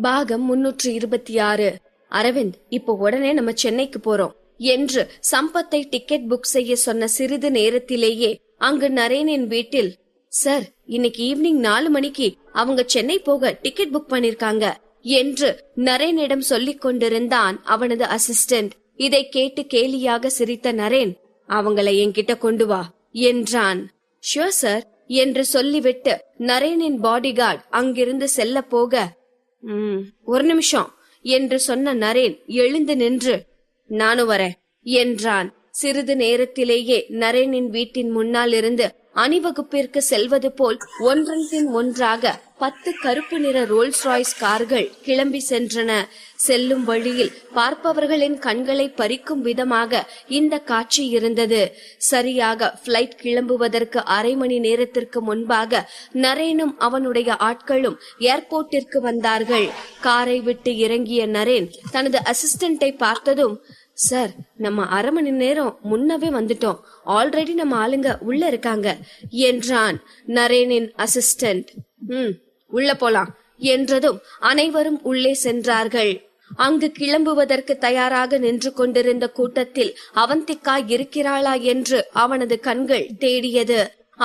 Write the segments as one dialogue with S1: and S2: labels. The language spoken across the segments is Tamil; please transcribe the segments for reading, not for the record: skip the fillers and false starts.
S1: பாகம் 326. அரவிந்த், இப்போ உடனே நம்ம சென்னைக்கு போறோம் என்று சம்பத்தை டிக்கெட் புக் செய்ய சொன்ன சிறிது நேரத்திலேயே அங்கு நரேனின் வீட்டில், சார், இன்னைக்கு ஈவினிங் 4 மணிக்கு அவங்க சென்னை போக டிக்கெட் புக் பண்ணிருக்காங்க என்று நரேனிடம் சொல்லிக் கொண்டிருந்தான் அவனது அசிஸ்டன்ட். இதை கேட்டு கேலியாக சிரித்த நரேன், அவங்களை என்கிட்ட கொண்டு வா என்றான். ஷூர் சார் என்று சொல்லிவிட்டு நரேனின் பாடிகார்டு அங்கிருந்து செல்ல போக, ஒரு நிமிஷம் என்று சொன்ன நரேன் எழுந்து நின்று, நானும் வரேன் என்றான். சிறிது நேரத்திலேயே நரேனின் வீட்டின் முன்னால் இருந்து அணிவகுப்பிற்கு செல்வது போல் ஒன்றன் பின் ஒன்றாக 10 கருப்பு நிற ரோல்ஸ் ராய்ஸ் கார்கள் கிளம்பி சென்றன. செல்லும் வழியில் பார்ப்பவர்களின் கண்களை பறிக்கும் விதமாக இந்த காட்சி இருந்தது. சரியாக பிளைட் கிளம்புவதற்கு அரை மணி நேரத்திற்கு முன்பாக நரேனும் அவனுடைய ஆட்களும் ஏர்போர்ட்டிற்கு வந்தார்கள். காரை விட்டு இறங்கிய நரேன் தனது அசிஸ்டண்டை பார்த்ததும், சார், நம்ம அரை மணி நேரம் முன்னவே வந்துட்டோம், ஆல்ரெடி நம்ம ஆளுங்க உள்ள இருக்காங்க என்றான் நரேனின் அசிஸ்டன்ட். உள்ள போலாம் என்றதும் அனைவரும் உள்ளே சென்றார்கள். அங்கு கிளம்புவதற்கு தயாராக நின்று கொண்டிருந்த கூட்டத்தில் அவந்திகா இருக்கிறாளா என்று அவனது கண்கள் தேடியது.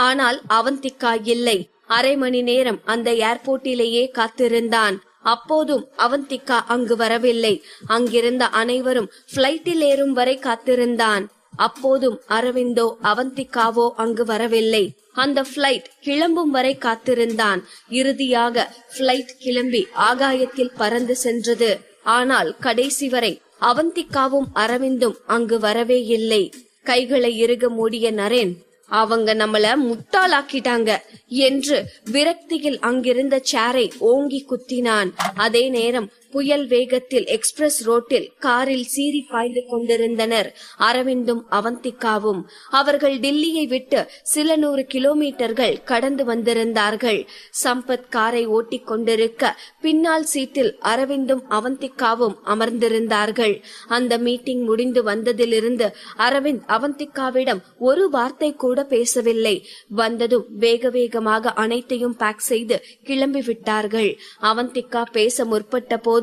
S1: ஆனால் அவந்திகா இல்லை. அரை மணி நேரம் அந்த ஏர்போர்ட்டிலேயே காத்திருந்தான். அப்போதும் அவந்திகா அங்கு வரவில்லை. அங்கிருந்த அனைவரும் பிளைட்டில் ஏறும் வரை காத்திருந்தான். அப்போதும் அரவிந்தோ அவந்திகாவோ அங்கு வரவில்லை. அந்த பிளைட் கிளம்பும் வரை காத்திருந்தான். இறுதியாக பிளைட் கிளம்பி ஆகாயத்தில் பறந்து சென்றது. ஆனால் கடைசி வரை அவந்திகாவும் அரவிந்தும் அங்கு வரவே இல்லை. கைகளை இறுக மூடிய நரேன், அவங்க நம்மள முட்டாளாக்கிட்டாங்க என்று விரக்தியில் அங்கிருந்த சேரை ஓங்கி குத்தினான். அதே நேரம் புயல் வேகத்தில் எக்ஸ்பிரஸ் ரோட்டில் காரில் சீறி பாய்ந்து கொண்டிருந்தனர் அரவிந்தும் அவந்திகாவும். அவர்கள் டில்லியை விட்டு சில 100 கிலோமீட்டர்கள் கடந்து வந்திருந்தார்கள். சம்பத் காரை ஓட்டிக் கொண்டிருக்க பின்னால் சீட்டில் அரவிந்தும் அவந்திகாவும் அமர்ந்திருந்தார்கள். அந்த மீட்டிங் முடிந்து வந்ததிலிருந்து அரவிந்த் அவந்திகாவிடம் ஒரு வார்த்தை கூட பேசவில்லை. வந்ததும் வேக வேகமாக அனைத்தையும் பேக் செய்து கிளம்பி விட்டார்கள். அவந்திகா பேச முற்பட்ட போதும்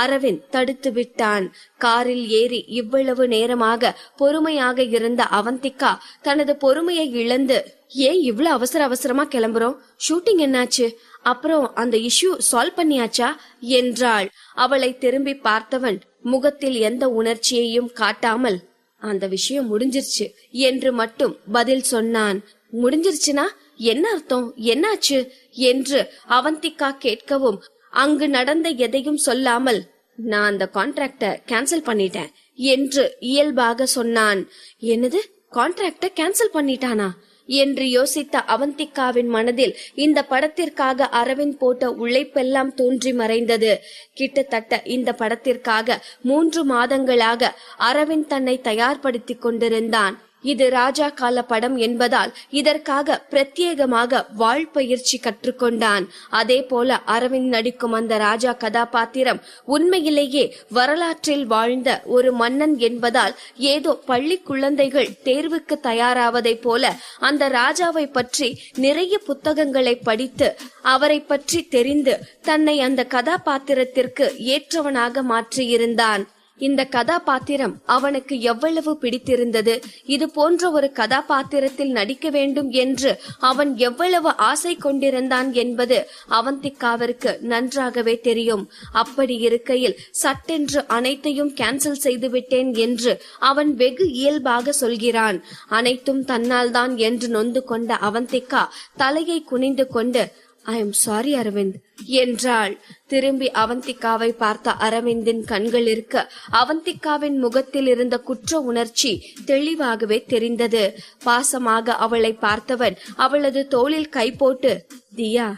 S1: அரவிந்த் தடுத்து விட்டான். காரில் ஏறி இவ்வளவு நேரமாக பொறுமையாக இருந்த அவந்திகா தனது பொறுமையை இழந்து, ஏன் இவ்வளவு அவசரமா கிளம்புறோம்? ஷூட்டிங் என்னாச்சு? அப்புறம் அந்த இஷ்யூ சால்வ் பண்ணியாச்சா என்றாள். அவளை திரும்பி பார்த்தவன் முகத்தில் எந்த உணர்ச்சியையும் காட்டாமல், அந்த விஷயம் முடிஞ்சிருச்சு என்று மட்டும் பதில் சொன்னான். முடிஞ்சிருச்சுனா என்ன அர்த்தம்? என்னாச்சு என்று அவந்திகா கேட்கவும், அங்கு நடந்த எதையும் சொல்லாமல், நான் அந்த கான்ட்ராக்ட கேன்சல் பண்ணிட்டேன் என்று இயல்பாக சொன்னான். என்னது, கான்ட்ராக்ட கேன்சல் பண்ணிட்டானா என்று யோசித்த அவந்திகாவின் மனதில் இந்த படத்திற்காக அரவிந்த் போட்ட உழைப்பெல்லாம் தோன்றி மறைந்தது. கிட்டத்தட்ட இந்த படத்திற்காக 3 மாதங்களாக அரவிந்த் தன்னை தயார்படுத்திக் கொண்டிருந்தான். இது ராஜா கால படம் என்பதால் இதற்காக பிரத்யேகமாக வாழ்பயிற்சி கற்றுக்கொண்டான். அதே போல அரவிந்த் நடிக்கும் அந்த ராஜா கதாபாத்திரம் உண்மையிலேயே வரலாற்றில் வாழ்ந்த ஒரு மன்னன் என்பதால் ஏதோ பள்ளி குழந்தைகள் தேர்வுக்கு தயாராவதை போல அந்த ராஜாவை பற்றி நிறைய புத்தகங்களை படித்து அவரை பற்றி தெரிந்து தன்னை அந்த கதாபாத்திரத்திற்கு ஏற்றவனாக மாற்றியிருந்தான். இந்த கதாபாத்திரம் அவனுக்கு எவ்வளவு பிடித்திருந்தது, இது போன்ற ஒரு கதாபாத்திரத்தில் நடிக்க வேண்டும் என்று அவன் எவ்வளவு ஆசை கொண்டிருந்தான் என்பது அவந்திகாவிற்கு நன்றாகவே தெரியும். அப்படி இருக்கையில் சட்டென்று அனைத்தையும் கேன்சல் செய்துவிட்டேன் என்று அவன் வெகு இயல்பாக சொல்கிறான். அனைத்தும் தன்னால் தான் என்று நொந்து கொண்ட அவந்திகா தலையை குனிந்து கொண்டு, ஐ எம் சாரி அரவிந்த் என்றாள். திரும்பி அவந்திகாவை பார்த்த அரவிந்தின் கண்கள் இருக்க அவந்திகாவின் முகத்தில் இருந்த குற்ற உணர்ச்சி தெளிவாகவே தெரிந்தது. பாசமாக அவளை பார்த்தவன் அவளது தோளில் கை போட்டு, தியா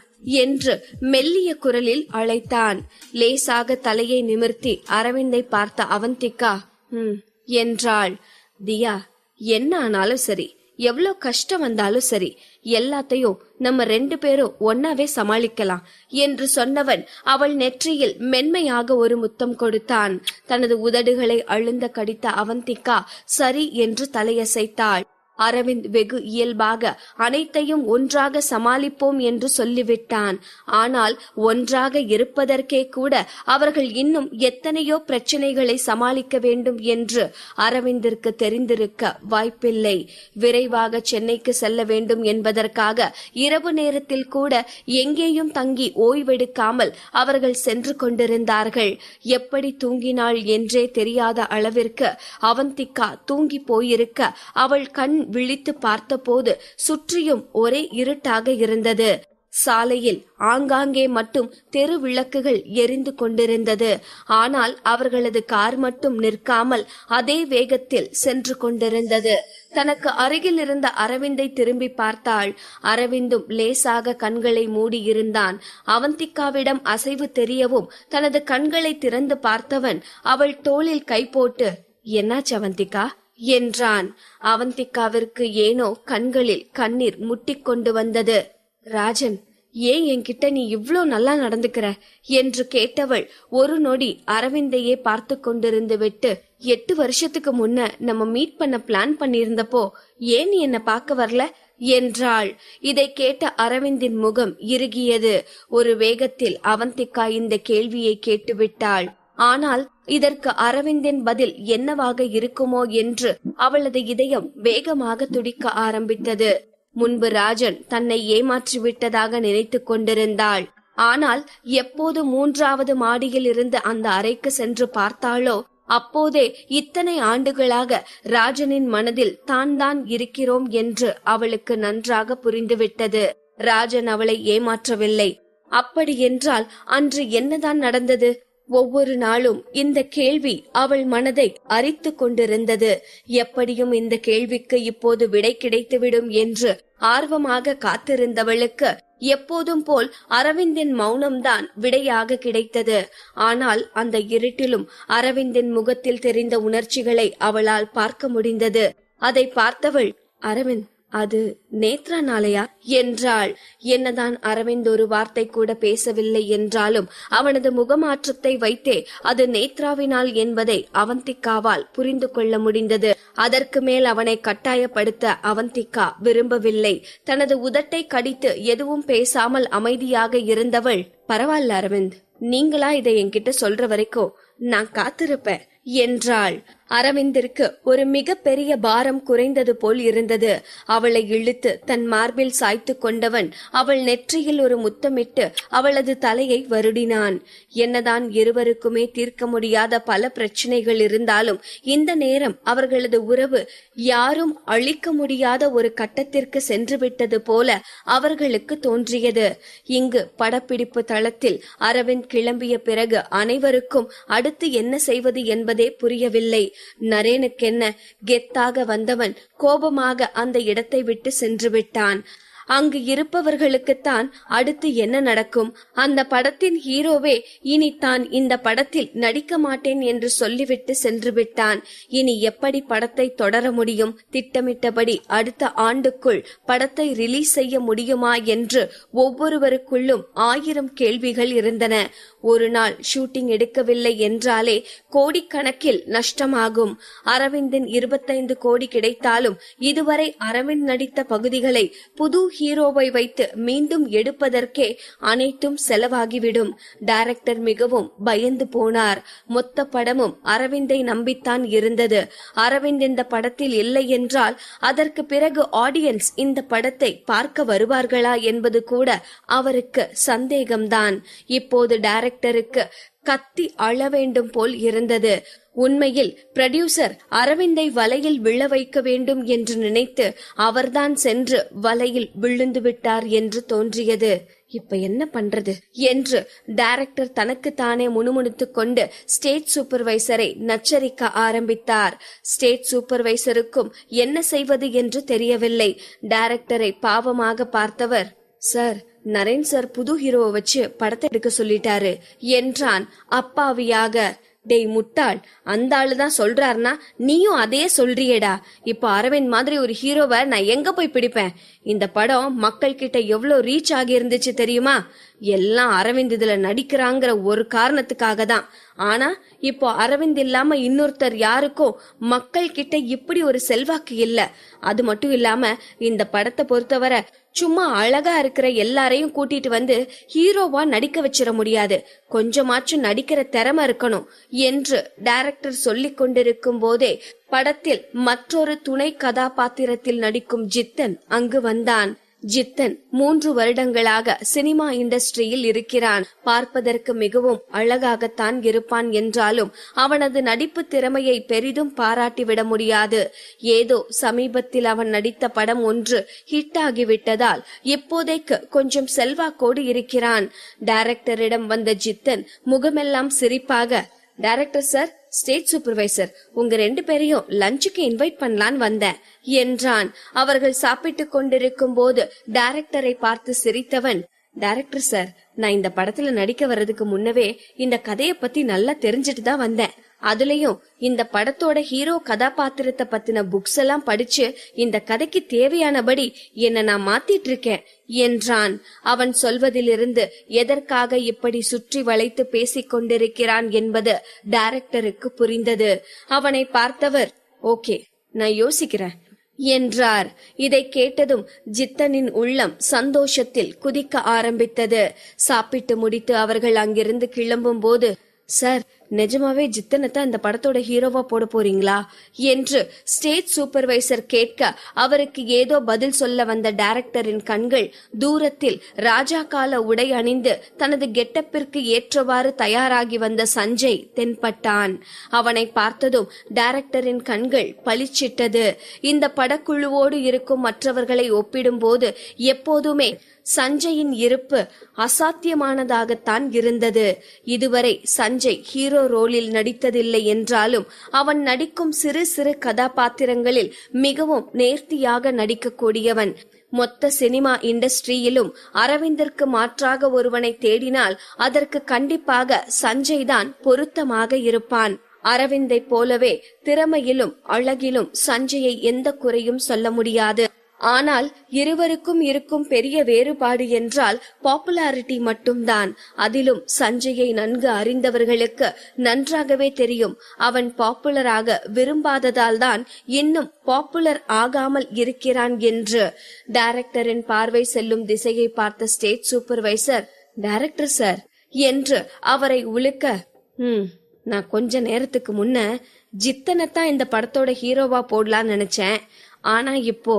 S1: என்று மெல்லிய குரலில் அழைத்தான். லேசாக தலையை நிமிர்த்தி அரவிந்தை பார்த்த அவந்திகா என்றாள். தியா, என்ன ஆனாலும் சரி, எவ்வளவு கஷ்டம் வந்தாலும் சரி, எல்லாத்தையும் நம்ம 2 பேரும் ஒன்னாவே சமாளிக்கலாம் என்று சொன்னவன் அவள் நெற்றியில் மென்மையாக ஒரு முத்தம் கொடுத்தான். தனது உதடுகளை அழுந்த கடித்த அவந்திகா சரி என்று தலையசைத்தாள். அரவிந்த் வெகு இயல்பாக அனைத்தையும் ஒன்றாக சமாளிப்போம் என்று சொல்லிவிட்டான். ஆனால் ஒன்றாக இருப்பதற்கே கூட அவர்கள் இன்னும் எத்தனையோ பிரச்சனைகளை சமாளிக்க வேண்டும் என்று அரவிந்திற்கு தெரிந்திருக்க வாய்ப்பில்லை. விரைவாக சென்னைக்கு செல்ல வேண்டும் என்பதற்காக இரவு நேரத்தில் கூட எங்கேயும் தங்கி ஓய்வெடுக்காமல் அவர்கள் சென்று கொண்டிருந்தார்கள். எப்படி தூங்கினாள் என்றே தெரியாத அளவிற்கு அவந்திகா தூங்கி போயிருக்க அவள் கண் விழித்து பார்த்தபோது சுற்றியும் ஒரே இருட்டாக இருந்தது. சாலையில் ஆங்காங்கே மட்டும் தெரு விளக்குகள் எரிந்து கொண்டிருந்தது. ஆனால் அவர்களது கார் மட்டும் நிற்காமல் அதே வேகத்தில் சென்று கொண்டிருந்தது. தனக்கு அருகில் இருந்த அரவிந்தை திரும்பி பார்த்தாள். அரவிந்தும் லேசாக கண்களை மூடி இருந்தான். அவந்திகாவிடம் அசைவு தெரியவும் தனது கண்களை திறந்து பார்த்தவன் அவள் தோளில் கை போட்டு, "என்னாச்சு அவந்திகா?" என்றான். அவந்திகாவிற்கு ஏனோ கண்களில் கண்ணீர் முட்டிக்கொண்டு வந்தது. "ராஜன், ஏன் என்கிட்ட நீ இவ்ளோ நல்லா நடந்துக்கிற?" என்று கேட்டவள் ஒரு நொடி அரவிந்தையே பார்த்து கொண்டிருந்து விட்டு, 8 வருஷத்துக்கு முன்ன நம்ம மீட் பண்ண பிளான் பண்ணியிருந்தப்போ ஏன் நீ என்ன பார்க்க வரல என்றாள். இதை கேட்ட அரவிந்தின் முகம் இறுகியது. ஒரு வேகத்தில் அவந்திகா இந்த கேள்வியை கேட்டுவிட்டாள். ஆனால் இதற்கு அரவிந்தின் பதில் என்னவாக இருக்குமோ என்று அவளது இதயம் வேகமாக துடிக்க ஆரம்பித்தது. முன்பு ராஜன் தன்னை ஏமாற்றி விட்டதாக நினைத்து கொண்டிருந்தாள். ஆனால் எப்போது 3வது மாடியில் இருந்து அந்த அறைக்கு சென்று பார்த்தாளோ அப்போதே இத்தனை ஆண்டுகளாக ராஜனின் மனதில் தான் இருக்கிறோம் என்று அவளுக்கு நன்றாக புரிந்துவிட்டது. ராஜன் அவளை ஏமாற்றவில்லை. அப்படி என்றால் அன்று என்னதான் நடந்தது? ஒவ்வொரு நாளும் இந்த கேள்வி அவள் மனதை அரித்து கொண்டிருந்தது. எப்படியும் இந்த கேள்விக்கு இப்போது விடை கிடைத்துவிடும் என்று ஆர்வமாக காத்திருந்தவளுக்கு எப்போதும் போல் அரவிந்தின் மௌனம்தான் விடையாக கிடைத்தது. ஆனால் அந்த இருட்டிலும் அரவிந்தின் முகத்தில் தெரிந்த உணர்ச்சிகளை அவளால் பார்க்க முடிந்தது. அதை பார்த்தவள், "அரவிந்த், அது நேத்ரா நாளையா?" என்றாள். என்னதான் அரவிந்த் ஒரு வார்த்தை கூட பேசவில்லை என்றாலும் அவனது முகமாற்றத்தை வைத்தே அது நேத்ராவினால் என்பதை அவந்திகாவால் புரிந்து கொள்ள முடிந்தது. அதற்கு மேல் அவனை கட்டாயப்படுத்த அவந்திகா விரும்பவில்லை. தனது உதட்டை கடித்து எதுவும் பேசாமல் அமைதியாக இருந்தவள், "பரவாயில்ல அரவிந்த், நீங்களா இதை என்கிட்ட சொல்ற வரைக்கும் நான் காத்திருப்பேன்" என்றாள். அரவிந்திற்கு ஒரு மிக பெரிய பாரம் குறைந்தது போல் இருந்தது. அவளை இழுத்து தன் மார்பில் சாய்த்து கொண்டவன் அவள் நெற்றியில் ஒரு முத்தமிட்டு அவளது தலையை வருடினான். என்னதான் இருவருக்குமே தீர்க்க முடியாத பல பிரச்சனைகள் இருந்தாலும் இந்த நேரம் அவர்களது உறவு யாரும் அழிக்க முடியாத ஒரு கட்டத்திற்கு சென்று விட்டது போல அவர்களுக்கு தோன்றியது. இங்கு படப்பிடிப்பு தளத்தில் அரவிந்த் கிளம்பிய பிறகு அனைவருக்கும் அடுத்து என்ன செய்வது என்பதே புரியவில்லை. நரேனுக்கென்ன, கெத்தாக வந்தவன் கோபமாக அந்த இடத்தை விட்டு சென்று விட்டான். அங்கு இருப்பவர்களுக்குத்தான் அடுத்து என்ன நடக்கும்? அந்த படத்தின் ஹீரோவே இனி தான் இந்த படத்தில் நடிக்க மாட்டேன் என்று சொல்லிவிட்டு சென்று விட்டான். இனி எப்படி படத்தை தொடர முடியும்? திட்டமிட்டபடி அடுத்த ஆண்டுக்குள் படத்தை ரிலீஸ் செய்ய முடியுமா என்று ஒவ்வொருவருக்குள்ளும் 1000 கேள்விகள் இருந்தன. ஒரு நாள் ஷூட்டிங் எடுக்கவில்லை என்றாலே கோடிக்கணக்கில் நஷ்டமாகும். அரவிந்தின் 25 கோடி கிடைத்தாலும் இதுவரை அரவிந்த் நடித்த பகுதிகளை புது ஹீரோவை வைத்து மீண்டும் எடுப்பதற்கே அனைத்தும் செலவாகிவிடும். டைரக்டர் மிகவும் பயந்து போனார். மொத்த படமும் அரவிந்தை நம்பித்தான் இருந்தது. அரவிந்த் இந்த படத்தில் இல்லை என்றால் அதற்கு பிறகு ஆடியன்ஸ் இந்த படத்தை பார்க்க வருவார்களா என்பது கூட அவருக்கு சந்தேகம்தான். இப்போது டைரக்டருக்கு கத்தி அழ வேண்டும் போல் இருந்தது. உண்மையில் ப்ரொடியூசர் அரவிந்தை வலையில் விழ வைக்க வேண்டும் என்று நினைத்து அவர்தான் சென்று வலையில் விழுந்து விட்டார் என்று தோன்றியது. இப்ப என்ன பண்றது என்று டைரக்டர் தனக்குத்தானே முணுமுணுத்துக் கொண்டு ஸ்டேஜ் சூப்பர்வைசரை நச்சரிக்க ஆரம்பித்தார். ஸ்டேஜ் சூப்பர்வைசருக்கும் என்ன செய்வது என்று தெரியவில்லை. டைரக்டரை பாவமாக பார்த்தவர், "சார், நரேன் சார் புது ஹீரோவை வச்சு படத்தை எடுக்க சொல்லிட்டாரு" என்றான் அப்பாவியாக. டேய் முட்டாள், அந்த ஆளுதான் சொல்றாருனா நீயும் அதே சொல்றியேடா. இப்ப அரவிந்த் மாதிரி ஒரு ஹீரோவை நான் எங்க போய் பிடிப்பேன்? இந்த படம் மக்கள் கிட்ட எவ்வளவு ரீச் ஆகி இருந்துச்சு தெரியுமா? எல்லாம் அரவிந்த் இதுல நடிக்கிறாங்கிற ஒரு காரணத்துக்காக தான். ஆனா இப்போ அரவிந்த் இல்லாம இன்னொருத்தர் யாருக்கும் மக்கள் கிட்ட இப்படி ஒரு செல்வாக்கு இல்ல. அது மட்டும் இல்லாம இந்த படத்தை பொறுத்தவரை சும்மா அழகா இருக்கிற எல்லாரையும் கூட்டிட்டு வந்து ஹீரோவா நடிக்க வச்சிட முடியாது. கொஞ்சமாச்சும் நடிக்கிற திறமை இருக்கணும் என்று டைரக்டர் சொல்லிக் கொண்டிருக்கும் போதே படத்தில் மற்றொரு துணை கதாபாத்திரத்தில் நடிக்கும் ஜித்தன் அங்கு வந்தான். ஜித்தன் 3 வருடங்களாக சினிமா இண்டஸ்ட்ரியில் இருக்கிறான். பார்ப்பதற்கு மிகவும் அழகாகத்தான் இருப்பான் என்றாலும் அவனது நடிப்பு திறமையை பெரிதும் பாராட்டிவிட முடியாது. ஏதோ சமீபத்தில் அவன் நடித்த படம் ஒன்று ஹிட் ஆகிவிட்டதால் இப்போதைக்கு கொஞ்சம் செல்வாக்கோடு இருக்கிறான். டைரக்டரிடம் வந்த ஜித்தன் முகமெல்லாம் சிரிப்பாக, டைரக்டர் சார், ஸ்டேட் சூப்பர்வைசர், உங்க 2 பேரையும் லஞ்சுக்கு இன்வைட் பண்ணலான்னு வந்தேன் என்றான். அவர்கள் சாப்பிட்டுக் கொண்டிருக்கும் போது டைரக்டரை பார்த்து சிரித்தவன், டைரக்டர் சார், நான் இந்த படத்துல நடிக்க வர்றதுக்கு முன்னவே இந்த கதையை பத்தி நல்லா தெரிஞ்சிட்டு தான் வந்தேன். அதுலயும் இந்த படத்தோட ஹீரோ கதாபாத்திரத்தை பத்தின புக்ஸ் எல்லாம் படிச்சு இந்த கதைக்கு தேவையானபடி என்ன நான் மாத்திட்டு இருக்கேன் என்றான். அவன் சொல்வதிலிருந்து எதற்காக இப்படி சுற்றி வளைத்து பேசிக் கொண்டிருக்கிறான் என்பது டைரக்டருக்கு புரிந்தது. அவனை பார்த்தவர், ஓகே, நான் யோசிக்கிறேன் என்றார். இதை கேட்டதும் ஜித்தனின் உள்ளம் சந்தோஷத்தில் குதிக்க ஆரம்பித்தது. சாப்பிட்டு முடித்து அவர்கள் அங்கிருந்து கிளம்பும் போது, சார், நிஜமாவே ஜித்தனத்தான் இந்த படத்தோட ஹீரோவா போட போறீங்களா என்று ஸ்டேட் சூப்பர்வைசர் கேட்க அவருக்கு ஏதோ பதில் சொல்ல வந்த டைரக்டரின் கண்கள் தூரத்தில் ராஜா கால உடை அணிந்து தனது கெட்டப்பிற்கு ஏற்றவாறு தயாராகி வந்த சஞ்சய் தென்பட்டான். அவனை பார்த்ததும் டைரக்டரின் கண்கள் பளிச்சிட்டது. இந்த படக்குழுவோடு இருக்கும் மற்றவர்களை ஒப்பிடும்போது எப்போதுமே சஞ்சயின் இருப்பு அசாத்தியமானதாகத்தான் இருந்தது. இதுவரை சஞ்சய் ஹீரோ ரோலில் நடித்ததில்லை என்றாலும் அவன் நடிக்கும் சிறு சிறு கதாபாத்திரங்களில் மிகவும் நேர்த்தியாக நடிக்கக்கூடியவன். மொத்த சினிமா இண்டஸ்ட்ரியிலும் அரவிந்திற்கு மாற்றாக ஒருவனை தேடினால் அதற்கு கண்டிப்பாக சஞ்சய் தான் பொருத்தமாக இருப்பான். அரவிந்தை போலவே திறமையிலும் அழகிலும் சஞ்சயை எந்த குறையும் சொல்ல முடியாது. ஆனால் இருவருக்கும் இருக்கும் பெரிய வேறுபாடு என்றால் பாப்புலாரிட்டி மட்டும்தான். அதிலும் சஞ்சயை நன்கு அறிந்தவர்களுக்கு நன்றாகவே தெரியும் அவன் பாப்புலராக விரும்பாததால் தான் இன்னும் பாப்புலர் ஆகாமல் இருக்கிறான் என்று. டைரக்டரின் பார்வை செல்லும் திசையை பார்த்த ஸ்டேட் சூப்பர்வைசர், டைரக்டர் சார் என்று அவரை உலுக்க, நான் கொஞ்ச நேரத்துக்கு முன்ன ஜித்தனைத்தான் இந்த படத்தோட ஹீரோவா போடலான்னு நினைச்சேன். ஆனா இப்போ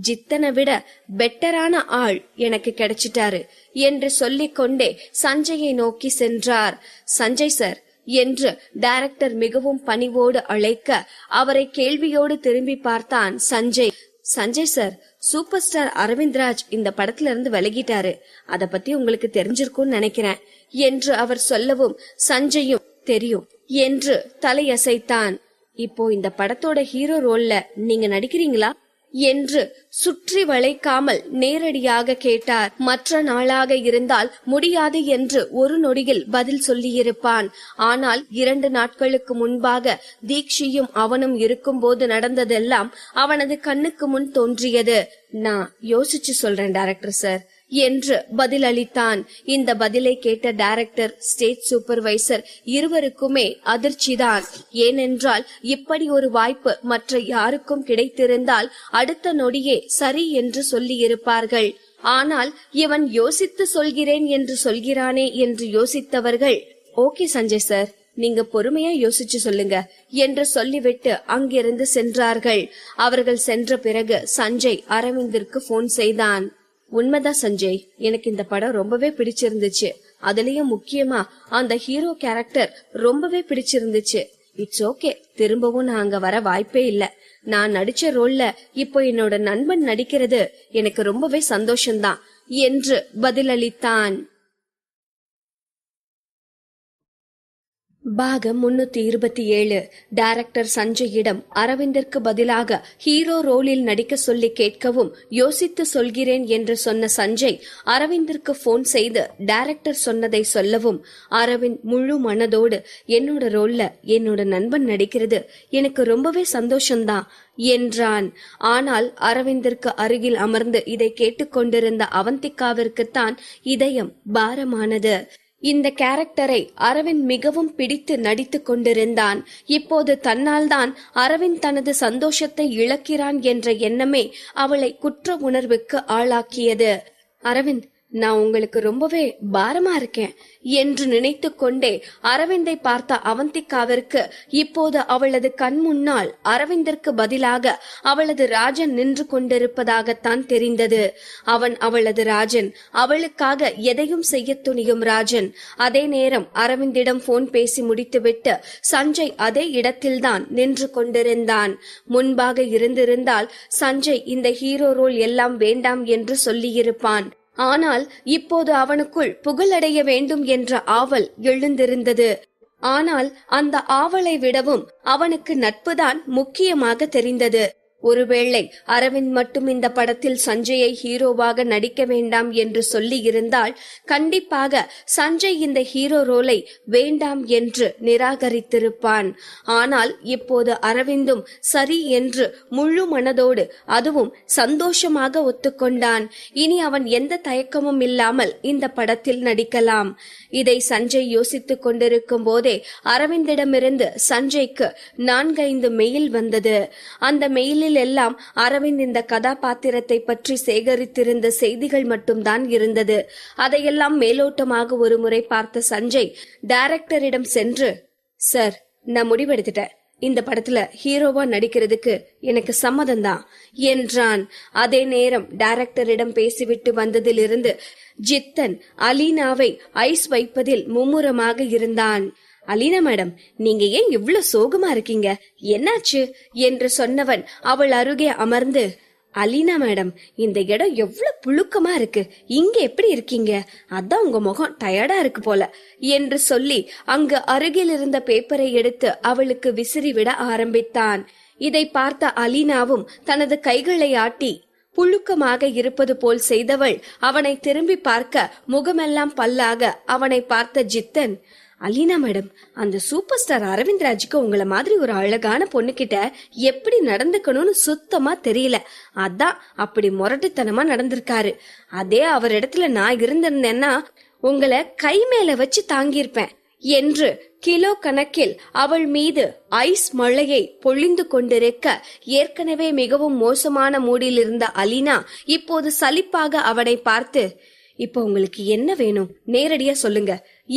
S1: ஜித்தனை விட பெட்டரான ஆள் எனக்கு கிடைச்சிட்டாரு என்று சொல்லிக் கொண்டே சஞ்சயை நோக்கி சென்றார். சஞ்சய் சார் என்று டைரக்டர் மிகவும் பணிவோடு அழைக்க அவரை கேள்வியோடு திரும்பி பார்த்தான் Sanjay. Sanjay sir, super star Aravindraj இந்த படத்துல இருந்து விலகிட்டாரு. அத பத்தி உங்களுக்கு தெரிஞ்சிருக்கும்னு நினைக்கிறேன் என்று அவர் சொல்லவும் சஞ்சயும் தெரியும் என்று தலையசைத்தான். இப்போ இந்த படத்தோட ஹீரோ ரோல்ல நீங்க நடிக்கிறீங்களா என்று சுற்றி வளைக்காமல் நேரடியாக கேட்டார். மற்ற நாளாக இருந்தால் முடியாது என்று ஒரு நொடியில் பதில் சொல்லியிருப்பான். ஆனால் 2 நாட்களுக்கு முன்பாக தீக்ஷியும் அவனும் இருக்கும் போது நடந்ததெல்லாம் அவனது கண்ணுக்கு முன் தோன்றியது. நான் யோசிச்சு சொல்றேன் டைரக்டர் சார் என்று பதிலளித்தான். இந்த பதிலை கேட்ட டைரக்டர், ஸ்டேட் சூப்பர்வைசர் இருவருக்குமே அதிர்ச்சிதான். ஏனென்றால் இப்படி ஒரு வாய்ப்பு மற்ற யாருக்கும் கிடைத்திருந்தால் அடுத்த நொடியே சரி என்று சொல்லியிருப்பார்கள். ஆனால் இவன் யோசித்து சொல்கிறேன் என்று சொல்கிறானே என்று யோசித்தவர்கள், ஓகே சஞ்சய் சார், நீங்க பொறுமையா யோசிச்சு சொல்லுங்க என்று சொல்லிவிட்டு அங்கிருந்து சென்றார்கள். அவர்கள் சென்ற பிறகு சஞ்சய் அரவிந்திற்கு போன் செய்தான். உண்மைதான் சஞ்சய், எனக்கு இந்த படம் ரொம்பவே பிடிச்சிருந்துச்சு. அதுலயும் முக்கியமா அந்த ஹீரோ கேரக்டர் ரொம்பவே பிடிச்சிருந்துச்சு. இட்ஸ் ஓகே, திரும்பவும் நான் அங்க வர வாய்ப்பே இல்ல. நான் நடிச்ச ரோல்ல இப்போ என்னோட நண்பன் நடிக்கிறது எனக்கு ரொம்பவே சந்தோஷம்தான் என்று பதிலளித்தான். பாகம் 327. டைரக்டர் சஞ்சயிடம் அரவிந்திற்கு பதிலாக ஹீரோ ரோலில் நடிக்க சொல்லி கேட்கவும் யோசித்து சொல்கிறேன் என்று சொன்ன சஞ்சய் அரவிந்திற்கு போன் செய்து டைரக்டர் சொன்னதை சொல்லவும் அரவிந்த் முழு மனதோடு என்னோட ரோல்ல என்னோட நண்பன் நடிக்கிறது எனக்கு ரொம்பவே சந்தோஷம்தான் என்றான். ஆனால் அரவிந்திற்கு அருகில் அமர்ந்து இதை கேட்டுக்கொண்டிருந்த அவந்திகாவிற்குத்தான் இதயம் பாரமானது. இந்த கேரக்டரை அரவிந்த் மிகவும் பிடித்து நடித்துக் கொண்டிருந்தான். இப்போது தன்னால் தான் அரவிந்த் தனது சந்தோஷத்தை இழக்கிறான் என்ற எண்ணமே அவளை குற்ற உணர்வுக்கு ஆளாக்கியது. அரவிந்த், நான் உங்களுக்கு ரொம்பவே பாரமா இருக்கேன் என்று நினைத்து கொண்டே அரவிந்தை பார்த்த அவந்திகாவிற்கு இப்போது அவளது கண் முன்னால் அரவிந்திற்கு பதிலாக அவளது ராஜன் நின்று கொண்டிருப்பதாகத்தான் தெரிந்தது. அவன் அவளது ராஜன், அவளுக்காக எதையும் செய்ய துணியும் ராஜன். அதே நேரம் அரவிந்திடம் போன் பேசி முடித்துவிட்டு சஞ்சய் அதே இடத்தில்தான் நின்று கொண்டிருந்தான். முன்பாக இருந்திருந்தால் சஞ்சய் இந்த ஹீரோ ரோல் எல்லாம் வேண்டாம் என்று சொல்லியிருப்பான். ஆனால் இப்போது அவனுக்குள் புகழடைய வேண்டும் என்ற ஆவல் எழுந்திருந்தது. ஆனால் அந்த ஆவலை விடவும் அவனுக்கு நட்புதான் முக்கியமாக தெரிந்தது. ஒருவேளை அரவிந்த் மட்டும் இந்த படத்தில் சஞ்சயை ஹீரோவாக நடிக்க வேண்டாம் என்று சொல்லி இருந்தால் கண்டிப்பாக சஞ்சய் இந்த ஹீரோ ரோலை வேண்டாம் என்று நிராகரித்திருப்பான். ஆனால் இப்போது அரவிந்தும் சரி என்று முழு மனதோடு அதுவும் சந்தோஷமாக ஒத்துக்கொண்டான். இனி அவன் எந்த தயக்கமும் இல்லாமல் இந்த படத்தில் நடிக்கலாம். இதை சஞ்சய் யோசித்துக் கொண்டிருக்கும் போதே அரவிந்திடமிருந்து சஞ்சய்க்கு 4-5 மெயில் வந்தது. அந்த மெயிலில் எல்லாம் அரவிந்த் இந்த கதாபாத்திரத்தை பற்றி சேகரித்திருந்த செய்திகள் மட்டும்தான் இருந்தது. அதையெல்லாம் மேலோட்டமாக ஒரு முறை பார்த்த சஞ்சய் டைரக்டரிடம் சென்று, சார், நான் முடிவெடுத்துட்டேன். இந்த படத்துல ஹீரோவா நடிக்கிறதுக்கு எனக்கு சம்மதம்தான் என்றான். அதே நேரம் டைரக்டரிடம் பேசிவிட்டு வந்ததிலிருந்து ஜித்தன் அலீனாவை ஐஸ் வைப்பதில் மும்முரமாக இருந்தான். அலீனா மேடம், நீங்க ஏன் இவ்வளவு சோகமா இருக்கீங்க? என்னாச்சு என்று சொன்னவன் அவள் அருகே அமர்ந்து, அலீனா மேடம், இந்த இடம் எவ்வளவு புழுக்கமா இருக்கு, இங்க எப்படி இருக்கீங்க? அதான் உங்க முகம் டயர்டா இருக்கு போல என்று சொல்லி அங்கு அருகில் இருந்த பேப்பரை எடுத்து அவளுக்கு விசிறிவிட ஆரம்பித்தான். இதை பார்த்த அலீனாவும் தனது கைகளை ஆட்டி புழுக்கமாக இருப்பது போல் செய்தவள் அவனை திரும்பி பார்க்க முகமெல்லாம் பல்லாக அவனை பார்த்த ஜித்தன், அலீனா மேடம், அந்த சூப்பர் ஸ்டார் அரவிந்த் ராஜுக்கு உங்களை மாதிரி ஒரு அழகான பொண்ணுகிட்ட எப்படி நடந்துக்கணும்னு சுத்தமா தெரியல. அதான் அப்படி முரட்டுத்தனமா நடந்திருக்காரு. அதே அவர் இடத்துல நான் இருந்திருந்தேன்னா உங்களை கை மேல வச்சு தாங்கியிருப்பேன் என்று கிலோ கணக்கில் அவள் மீது ஐஸ் மழையை பொழிந்து கொண்டிருக்க ஏற்கனவே மிகவும் மோசமான மூடில் இருந்த அலீனா இப்போது சலிப்பாக அவனை பார்த்து, இப்ப உங்களுக்கு என்ன வேணும், நேரடியா சொல்லுங்க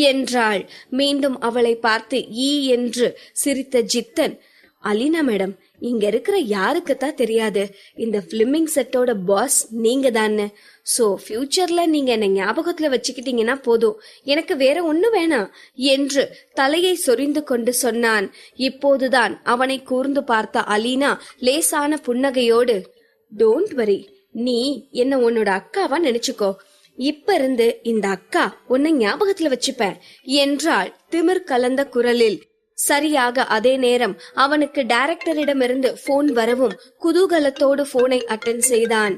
S1: என்றாள். மீண்டும் அவளை பார்த்து ஈ என்று சிரித்த ஜித்தன், அலீனா மேடம், இங்க இருக்கிற யாருக்குத்தான் தெரியாது இந்த பிலிமிங் செட்டோட பாஸ் நீங்க தானே. சோ ஃபியூச்சர்ல நீங்க என்ன ஞாபகத்துல வச்சுக்கிட்டீங்கன்னா போதும், எனக்கு வேற ஒண்ணு வேணாம் என்று தலையை சொரிந்து கொண்டு சொன்னான். இப்போதுதான் அவனை கூர்ந்து பார்த்த அலீனா லேசான புன்னகையோடு, டோன்ட் வரி, நீ என்ன உன்னோட அக்காவா நினைச்சுக்கோ. இப்ப இருந்து இந்த அக்கா உன்னை ஞாபகத்துல வச்சுப்பேன் என்றாள் திமிர் கலந்த குரலில். சரியாக அதே நேரம் அவனுக்கு டைரக்டரிடமிருந்து போன் வரவும் குதூகலத்தோடு போனை அட்டெண்ட் செய்தான்.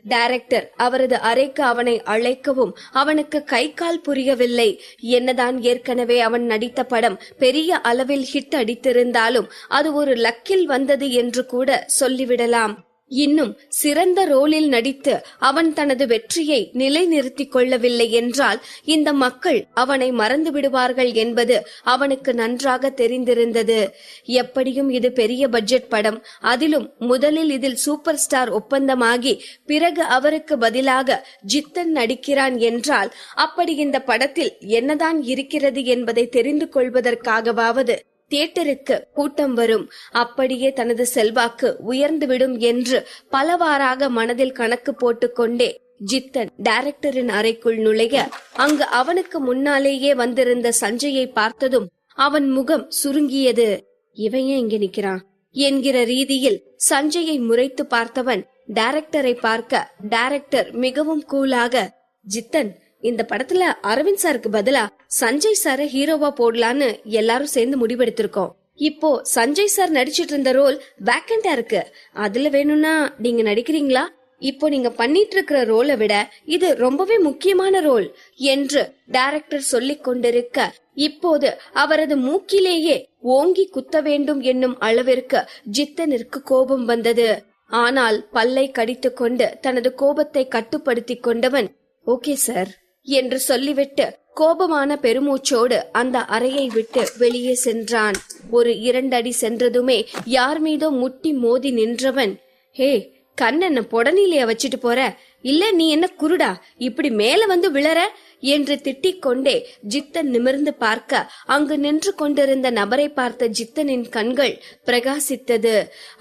S1: டைரக்டர் அவரது அறைக்கு அவனை அழைக்கவும் அவனுக்கு கை கால் புரியவில்லை. என்னதான் ஏற்கனவே அவன் நடித்த படம் பெரிய அளவில் ஹிட் அடித்திருந்தாலும் அது ஒரு லக்கில் வந்தது என்று கூட சொல்லிவிடலாம். இன்னும் சிறந்த ரோலில் நடித்து அவன் தனது வெற்றியை நிலைநிறுத்திக் கொள்ளவில்லை என்றால் இந்த மக்கள் அவனை மறந்து விடுவார்கள் என்பது அவனுக்கு நன்றாக தெரிந்திருந்தது. எப்படியும் இது பெரிய பட்ஜெட் படம், அதிலும் முதலில் இதில் சூப்பர் ஸ்டார் ஒப்பந்தமாகி பிறகு அவருக்கு பதிலாக ஜித்தன் நடிக்கிறான் என்றால் அப்படி இந்த படத்தில் என்னதான் இருக்கிறது என்பதை தெரிந்து கொள்வதற்காகவாவது தியேட்டருக்கு கூட்டம் வரும், அப்படியே தனது செல்வாக்கு உயர்ந்துவிடும் என்று பலவாறாக மனதில் கணக்கு போட்டுக்கொண்டே ஜித்தன் டைரக்டரின் அறைக்குள் நுழைய அங்கு அவனுக்கு முன்னாலேயே வந்திருந்த சஞ்சயை பார்த்ததும் அவன் முகம் சுருங்கியது. இவன் ஏன் இங்க நிக்கிறான் என்கிற ரீதியில் சஞ்சயை முறைத்து பார்த்தவன் டைரக்டரை பார்க்க டைரக்டர் மிகவும் கூலாக, ஜித்தன், இந்த படத்துல அரவிந்த் சாருக்கு பதிலா சஞ்சய் சார ஹீரோவா போடலான்னு எல்லாரும் சேர்ந்து முடிவெடுத்திருக்கோம். இப்போ சஞ்சய் சார் நடிச்சிட்டு இருந்த ரோல் வேக்கண்டா இருக்கு. அதுல வேணும்னா நீங்க நடிக்கிறீங்களா? இப்போ நீங்க பண்ணிட்டு இருக்கிற ரோலை விட இது ரொம்பவே முக்கியமான ரோல் என்று டைரக்டர் சொல்லிக் கொண்டிருக்க, இப்போது அவரது மூக்கிலேயே ஓங்கி குத்த வேண்டும் என்னும் அளவிற்கு ஜித்தனிற்கு கோபம் வந்தது. ஆனால் பல்லை கடித்துக் கொண்டு தனது கோபத்தை கட்டுப்படுத்திக் கொண்டவன், ஓகே சார் என்று சொல்லிவிட்டு கோபமான பெருமூச்சோடு அந்த அறையை விட்டு வெளியே சென்றான். ஒரு 2 அடி சென்றதுமே யார் மீதோ முட்டி மோதி நின்றவன், ஹே கண்ணென்ன பொடனிலைய வச்சிட்டு போற, இல்ல நீ என்ன குருடா இப்படி மேல வந்து விழற என்று திட்டிக் கொண்டே ஜித்தன் நிமிர்ந்து பார்க்க, அங்கு நின்று கொண்டிருந்த நபரை பார்த்த ஜித்தனின் கண்கள் பிரகாசித்தது.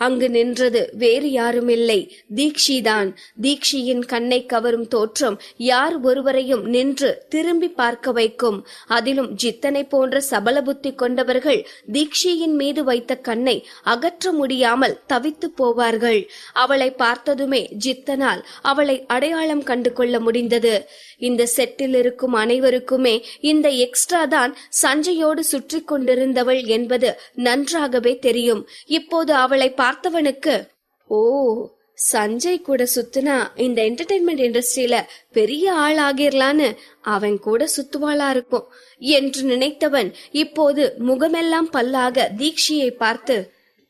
S1: அங்கு நின்றது வேறு யாருமில்லை, தீக்ஷிதான். தீக்ஷியின் கண்ணை கவரும் தோற்றம் யார் ஒருவரையும் நின்று திரும்பி பார்க்க வைக்கும். அதிலும் ஜித்தனை போன்ற சபல புத்தி கொண்டவர்கள் தீக்ஷியின் மீது வைத்த கண்ணை அகற்ற முடியாமல் தவித்து போவார்கள். அவளை பார்த்ததுமே ஜித்தனால் அவளை அடையாளம் கண்டு கொள்ள முடிந்தது. இந்த செட்டில் இருக்கும் அனைவருக்குமே இந்த எக்ஸ்ட்ரா தான் சஞ்சயோடு சுற்றி கொண்டிருந்தவள் என்பது நன்றாகவே தெரியும். இப்போது அவளை பார்த்தவனுக்கு, ஓ சஞ்சய் கூட சுத்துனா இந்த என்டர்டைன்மெண்ட் இண்டஸ்ட்ரியில பெரிய ஆள் ஆகிரலான்னு அவன் கூட சுத்துவாளா இருக்கும் என்று நினைத்தவன் இப்போது முகமெல்லாம் பல்லாக தீக்ஷியை பார்த்து,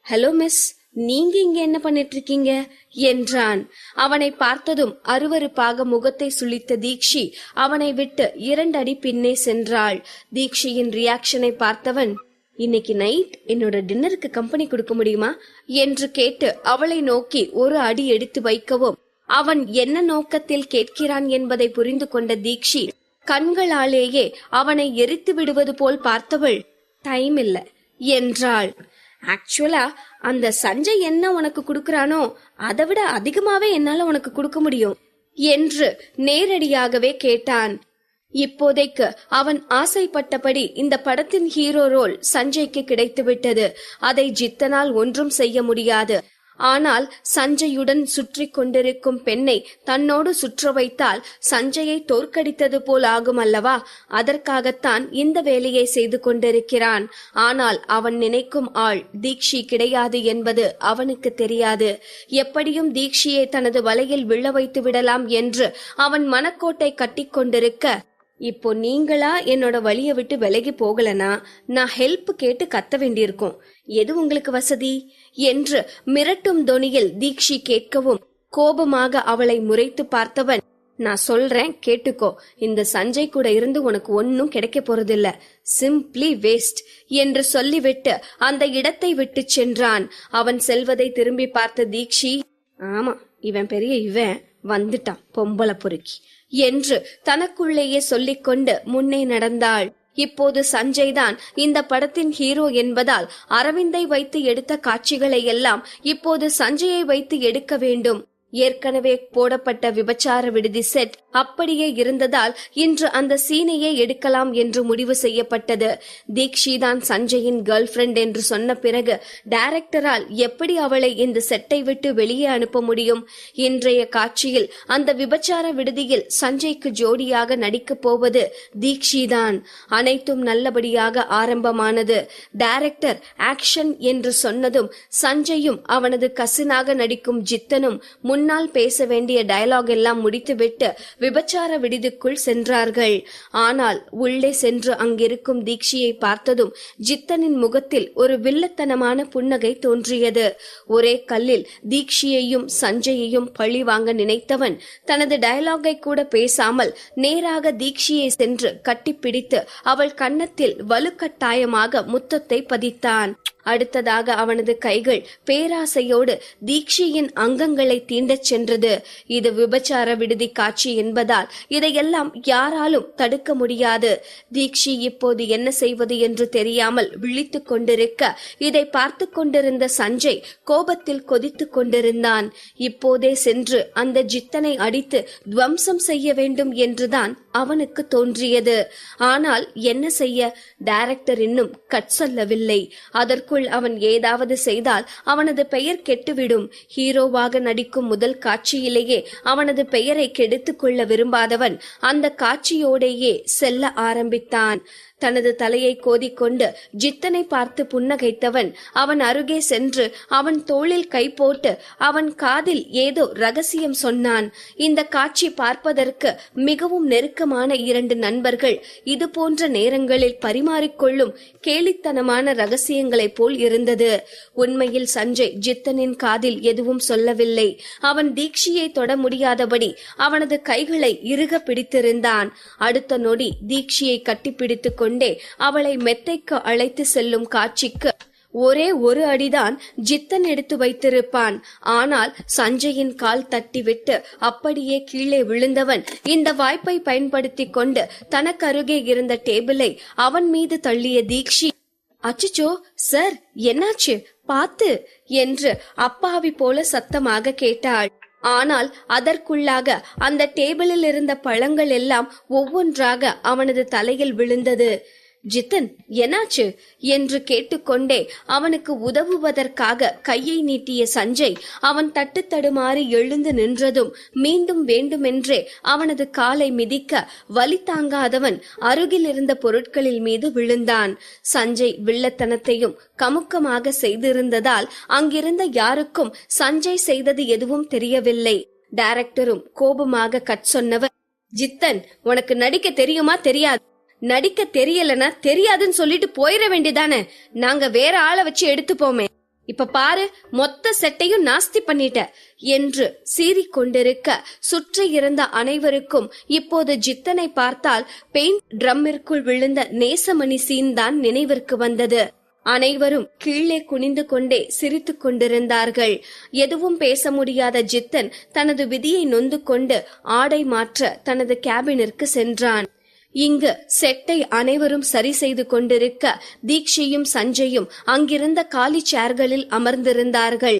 S1: ஹலோ மிஸ், நீங்க இங்க என்ன பண்ணிட்டு இருக்கீங்க என்றான். அவனை பார்த்ததும் அருவருப்பாக முகத்தை சுளித்த தீக்ஷி அவனை விட்டு 2 அடி பின்னே சென்றாள். தீக்ஷியின் ரியாக்ஷனை பார்த்தவன், இன்னைக்கு நைட் என்னோட டின்னருக்கு கம்பெனி கொடுக்க முடியுமா என்று கேட்டு அவளை நோக்கி 1 அடி எடுத்து வைக்கவும், அவன் என்ன நோக்கத்தில் கேட்கிறான் என்பதை புரிந்து கொண்ட தீக்ஷி கண்களாலேயே அவனை எரித்து விடுவது போல் பார்த்தவள், டைம் இல்ல என்றாள். ஆக்சுவலா அந்த சஞ்சய் என்ன உனக்கு கொடுக்கறானோ அதை விட அதிகமாவே என்னால உனக்கு கொடுக்க முடியும் என்று நேரடியாகவே கேட்டான். இப்போதைக்கு அவன் ஆசைப்பட்டபடி இந்த படத்தின் ஹீரோ ரோல் சஞ்சய்க்கு கிடைத்துவிட்டது. அதை ஜித்தனால் ஒன்றும் செய்ய முடியாது. ஆனால் சஞ்சயுடன் சுற்றி கொண்டிருக்கும் பெண்ணை தன்னோடு சுற்ற வைத்தால் சஞ்சயை தோற்கடித்தது போல் ஆகும் அல்லவா? அதற்காகத்தான் இந்த வேலையை செய்து கொண்டிருக்கிறான். ஆனால் அவன் நினைக்கும் ஆள் தீக்ஷி கிடையாது என்பது அவனுக்கு தெரியாது. எப்படியும் தீக்ஷியை தனது வலையில் விழ வைத்து விடலாம் என்று அவன் மனக்கோட்டை கட்டி கொண்டிருக்க, இப்போ நீங்களா என்னோட வழிய விட்டு விலகி போகலனா நான் ஹெல்ப் கேட்டு கத்த வேண்டியிருக்கும். எது உங்களுக்கு வசதி என்று மிரட்டும் தொனியில் தீக்ஷி கேட்கவும், கோபமாக அவளை முறைத்து பார்த்தவன், நான் சொல்றேன் கேட்டுக்கோ, இந்த சஞ்சய் கூட இருந்து உனக்கு ஒன்னும் கிடைக்க போறதில்ல, சிம்பிளி வேஸ்ட் என்று சொல்லிவிட்டு அந்த இடத்தை விட்டு சென்றான். அவன் செல்வதை திரும்பி பார்த்த தீக்ஷி, ஆமா இவன் பெரிய இவன் வந்துட்டான் பொம்பளை பொறுக்கி என்று தனக்குள்ளேயே சொல்லிக்கொண்டு முன்னே நடந்தாள். இப்போது சஞ்சய் தான் இந்த படத்தின் ஹீரோ என்பதால் அரவிந்தை வைத்து எடுத்த காட்சிகளை எல்லாம் இப்போது சஞ்சயை வைத்து எடுக்க வேண்டும். ஏற்கனவே போடப்பட்ட விபச்சார விடுதி செட் அப்படியே இருந்ததால் இன்று அந்த சீனையே எடுக்கலாம் என்று முடிவு செய்யப்பட்டது. தீக்ஷி தான் சஞ்சயின் கேர்ள் ஃபிரெண்ட் என்று சொன்ன பிறகு டைரக்டரால் எப்படி அவளை இந்த செட்டை விட்டு வெளியே அனுப்ப முடியும்? இன்றைய காட்சியில் அந்த விபச்சார விடுதியில் சஞ்சய்க்கு ஜோடியாக நடிக்கப் போவது தீக்ஷி தான். அனைத்தும் நல்லபடியாக ஆரம்பமானது. டைரக்டர் ஆக்ஷன் என்று சொன்னதும் சஞ்சயும் அவனது கசினாக நடிக்கும் ஜித்தனும் முன்னால் பேச வேண்டிய டயலாக் எல்லாம் முடித்துவிட்டு விபச்சார விடுதிக்குள் சென்றார்கள். ஆனால் உள்ளே சென்று அங்கிருக்கும் தீக்ஷியை பார்த்ததும் ஜித்தனின் முகத்தில் ஒரு வில்லத்தனமான புன்னகை தோன்றியது. ஒரே கல்லில் தீக்ஷியையும் சஞ்சயையும் பழி வாங்க நினைத்தவன் தனது டயலாகை கூட பேசாமல் நேராக தீக்ஷியை சென்று கட்டிப்பிடித்து அவள் கன்னத்தில் வலுக்கட்டாயமாக முத்தத்தை பதித்தான். அடுத்ததாக அவனது கைகள் பேராசையோடு தீக்ஷியின் அங்கங்களை தீண்டச் சென்றது. இது விபச்சார விடுதி காட்சி என்பதால் இதையெல்லாம் யாராலும் தடுக்க முடியாது. தீக்ஷி இப்போது என்ன செய்வது என்று தெரியாமல் விழித்துக் கொண்டிருக்க இதை பார்த்து கொண்டிருந்த சஞ்சய் கோபத்தில் கொதித்துக் கொண்டிருந்தான். இப்போதே சென்று அந்த ஜித்தனை அடித்து துவம்சம் செய்ய வேண்டும் என்றுதான் அவனுக்கு தோன்றியது. ஆனால் என்ன செய்ய, டைரக்டர் இன்னும் கட் சொல்லவில்லை. அதற்குள் அவன் ஏதாவது செய்தால் அவனது பெயர் கெட்டுவிடும். ஹீரோவாக நடிக்கும் முதல் காட்சியிலேயே அவனது பெயரை கெடுத்துக் கொள்ள விரும்பாதவன் அந்த காட்சியோடையே செல்ல ஆரம்பித்தான். தனது தலையை கோதிக்கொண்டு ஜித்தனை பார்த்து புன்னகைத்தவன் அவன் அருகே சென்று அவன் தோளில் கை போட்டு அவன் காதில் ஏதோ ரகசியம் சொன்னான். இந்த காட்சி பார்ப்பதற்கு மிகவும் நெருக்கமான இரண்டு நண்பர்கள் இது போன்ற நேரங்களில் பரிமாறிக்கொள்ளும் கேலித்தனமான ரகசியங்களைப் போல் இருந்தது. உண்மையில் சஞ்சய் ஜித்தனின் காதில் எதுவும் சொல்லவில்லை. அவன் தீக்ஷியை தொட முடியாதபடி அவனது கைகளை இறுக பிடித்திருந்தான். அடுத்த நொடி தீக்ஷியை கட்டிப்பிடித்துக் கொண்டே அவளை மெத்தைக்கு அழைத்து செல்லும் காட்சிக்கு ஒரே ஒரு அடிதான் ஜித்தன் எடுத்து வைத்திருப்பான். ஆனால் சஞ்சயின் கால் தட்டிவிட்டு அப்படியே கீழே விழுந்தவன் இந்த வாய்ப்பை பயன்படுத்திக் கொண்டு தனக்கு அருகே இருந்த டேபிளை அவன் மீது தள்ளிய தீக்ஷி, அச்சச்சோ சார், என்னாச்சு, பாத்து என்று அப்பாவி போல சத்தமாக கேட்டாள். ஆனால் அதற்குள்ளாக அந்த டேபிளில் இருந்த பழங்கள் எல்லாம் ஒவ்வொன்றாக அவனது தலையில் விழுந்தது. ஜித்தன், என்னாச்சு என்று கேட்டுக்கொண்டே அவனுக்கு உதவுவதற்காக கையை நீட்டிய சஞ்சய் அவன் தட்டு தடுமாறி எழுந்து நின்றதும் மீண்டும் வேண்டுமென்றே அவனது காலை மிதிக்க வலி தாங்காதவன் அருகில் இருந்த பொருட்களில் மீது விழுந்தான். சஞ்சய் வில்லத்தனத்தையும் கமுக்கமாக செய்திருந்ததால் அங்கிருந்த யாருக்கும் சஞ்சய் செய்தது எதுவும் தெரியவில்லை. டைரக்டரும் கோபமாக கட் சொன்னவர், ஜித்தன், உனக்கு நடிக்க தெரியுமா தெரியாது? நடிக்க தெரியலனா தெரியாதுன்னு சொல்லிட்டு போயிட வேண்டியதானே, நாங்க வேற ஆளை வச்சு எடுத்துப்போமே. இப்ப பாரு, மொத்த செட்டையும் நாஸ்தி பண்ணிட்ட என்று சீறிக்கொண்டிருக்க சுற்றி இருந்த அனைவருக்கும் இப்போது ஜித்தனை பார்த்தால் பெயிண்ட் ட்ரம்மிற்குள் விழுந்த நேசமணி சீன் தான் நினைவிற்கு வந்தது. அனைவரும் கீழே குனிந்து கொண்டே சிரித்துக் கொண்டிருந்தார்கள். எதுவும் பேச முடியாத ஜித்தன் தனது விதியை நொந்து கொண்டு ஆடை மாற்ற தனது கேபினிற்கு சென்றான். இங்கு செட்டை அனைவரும் சரி செய்து கொண்டிருக்க தீக்ஷியும் சஞ்சயும் அங்கிருந்த காலி சேர்களில் அமர்ந்திருந்தார்கள்.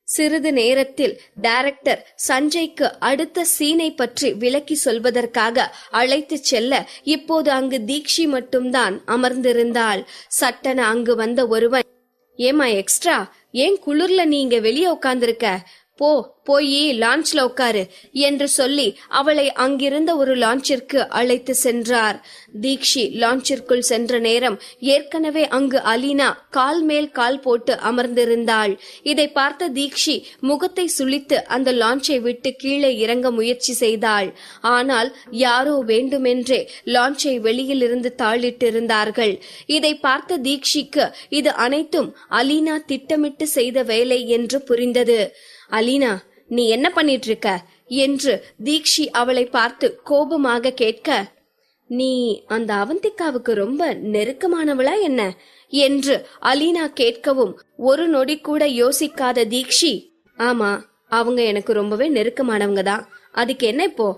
S1: சிறிது நேரத்தில் டைரக்டர் சஞ்சய்க்கு அடுத்த சீனை பற்றி விளக்கி சொல்வதற்காக அழைத்து செல்ல இப்போது அங்கு தீக்ஷி மட்டும்தான் அமர்ந்திருந்தாள். சட்டென அங்கு வந்த ஒருவன், ஏமா எக்ஸ்ட்ரா, ஏன் குளிர்ல நீங்க வெளியே உட்கார்ந்திருக்க, போய் லான்ச்ல உட்காரு என்று சொல்லி அவளை அங்கிருந்த ஒரு லான்ச்சிற்கு அழைத்து சென்றார். தீக்ஷி லான்ச்சிற்குள் சென்ற நேரம் ஏற்கனவே அங்கு அலீனா கால் மேல் கால் போட்டு அமர்ந்திருந்தாள். இதை பார்த்த தீக்ஷி முகத்தை சுளித்து அந்த லான்ச்சை விட்டு கீழே இறங்க முயற்சி செய்தாள். ஆனால் யாரோ வேண்டுமென்றே லான்ச்சை வெளியில் இருந்து தாளிட்டிருந்தார்கள். இதை பார்த்த தீக்ஷிக்கு இது அனைத்தும் அலீனா திட்டமிட்டு செய்த வேலை என்று புரிந்தது. அலீனா, நீ என்ன பண்ணிட்டு இருக்க என்று தீக்ஷி அவளை பார்த்து கோபமாக கேட்க, நீ அந்த அவந்திகாவுக்கு ரொம்ப நெருக்கமானவளா என்ன என்று அலீனா கேட்கவும் ஒரு நொடி கூட யோசிக்காத தீக்ஷி, ஆமா, அவங்க எனக்கு ரொம்பவே நெருக்கமானவங்க தான், அதுக்கு என்ன இப்போ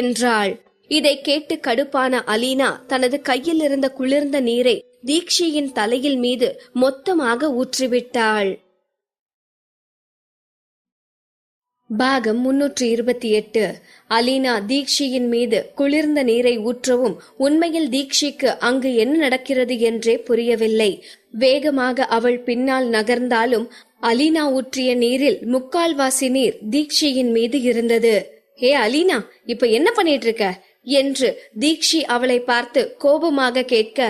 S1: என்றாள். இதை கேட்டு கடுப்பான அலீனா தனது கையில் இருந்த குளிர்ந்த நீரை தீக்ஷியின் தலையில் மீது மொத்தமாக ஊற்றிவிட்டாள். பாகம் 328. அலீனா தீக்ஷியின் மீது குளிர்ந்த நீரை ஊற்றவும் உண்மையில் தீக்ஷிக்கு அங்கு என்ன நடக்கிறது என்றே புரியவில்லை. வேகமாக அவள் பின்னால் நகர்ந்தாலும் அலீனா ஊற்றிய நீரில் முக்கால்வாசி நீர் தீக்ஷியின் மீது இருந்தது. ஹே அலீனா, இப்ப என்ன பண்ணிட்டு இருக்க என்று தீக்ஷி அவளை பார்த்து கோபமாக கேட்க,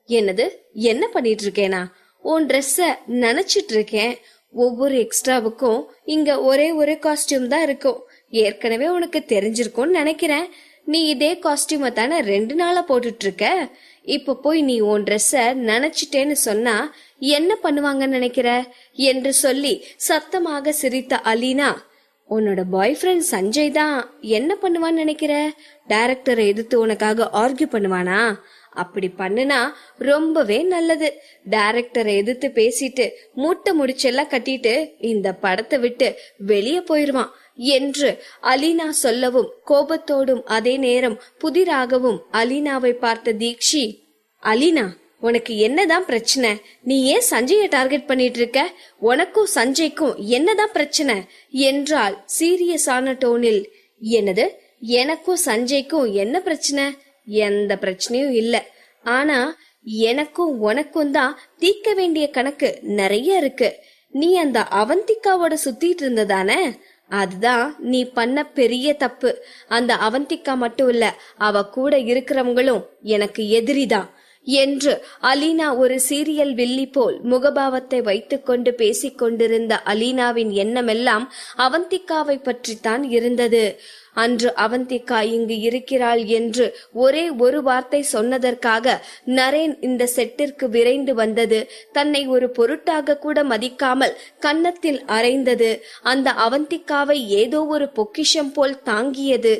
S1: என்னது, என்ன பண்ணிட்டு இருக்கேனா? உன் ட்ரெஸ்ஸ நினைச்சிட்டு இருக்கேன். ஒவ்வொரு எக்ஸ்ட்ராவுக்கும் இங்க ஒரே ஒரு காஸ்டியூம் தான் இருக்கும். ஏற்கனவே உனக்கு தெரிஞ்சிருக்கும்னு நினைக்கிறேன். நீ இதே காஸ்டியூமை தானே 2 நாளா போட்டுட்டு இருக்க. இப்ப போய் நீ உன் ட்ரெஸ்ஸ நினைச்சிட்டேன்னு சொன்னா என்ன பண்ணுவாங்கன்னு நினைக்கிற என்று சொல்லி சத்தமாக சிரித்த அலீனா, உன்னோட பாய் ஃப்ரெண்ட் சஞ்சய் தான் என்ன பண்ணுவான்னு நினைக்கிற? டைரக்டரை எதிர்த்து உனக்காக ஆர்கியூ பண்ணுவானா? அப்படி பண்ணுனா ரொம்பவே நல்லது. டைரக்டரை எதிர்த்து பேசிட்டு மூட்டை முடிச்செல்லாம் கட்டிட்டு இந்த படத்தை விட்டு வெளியே போயிருவான் என்று அலீனா சொல்லவும் கோபத்தோடும் அதே நேரம் புதிராகவும் அலீனாவை பார்த்த தீக்ஷி, அலீனா, உனக்கு என்னதான் பிரச்சனை? நீ ஏன் சஞ்சயை டார்கெட் பண்ணிட்டு இருக்க? உனக்கும் சஞ்சய்க்கும் என்னதான் பிரச்சனை என்றால் சீரியஸான டோனில். என்னது, எனக்கும் சஞ்சய்க்கும் என்ன பிரச்சனை? எந்த பிரச்சனையும் இல்ல. ஆனா எனக்கும் உனக்கும் தான் தீர்க்க வேண்டிய கணக்கு நிறைய இருக்கு. நீ அந்த அவந்திகாவோட சுத்திட்டு இருந்ததானே? அதுதான் நீ பண்ண பெரிய தப்பு. அந்த அவந்திகா மட்டும் இல்ல, அவ கூட இருக்கிறவங்களும் எனக்கு எதிரிதான் என்று அலீனா ஒரு சீரியல் வில்லி போல் முகபாவத்தை வைத்துக்கொண்டு பேசிக் கொண்டிருந்த அலீனாவின் எண்ணமெல்லாம் அவந்திகாவை பற்றித்தான் இருந்தது. அன்று அவந்திகா இங்கு இருக்கிறாள் என்று ஒரே ஒரு வார்த்தை சொன்னதற்காக நரேன் இந்த செட்டிற்கு விரைந்து வந்தது. தன்னை ஒரு பொருட்டாக கூட மதிக்காமல் கன்னத்தில் அறைந்தது. அந்த அவந்திகாவை ஏதோ ஒரு பொக்கிஷம் போல் தாங்கியது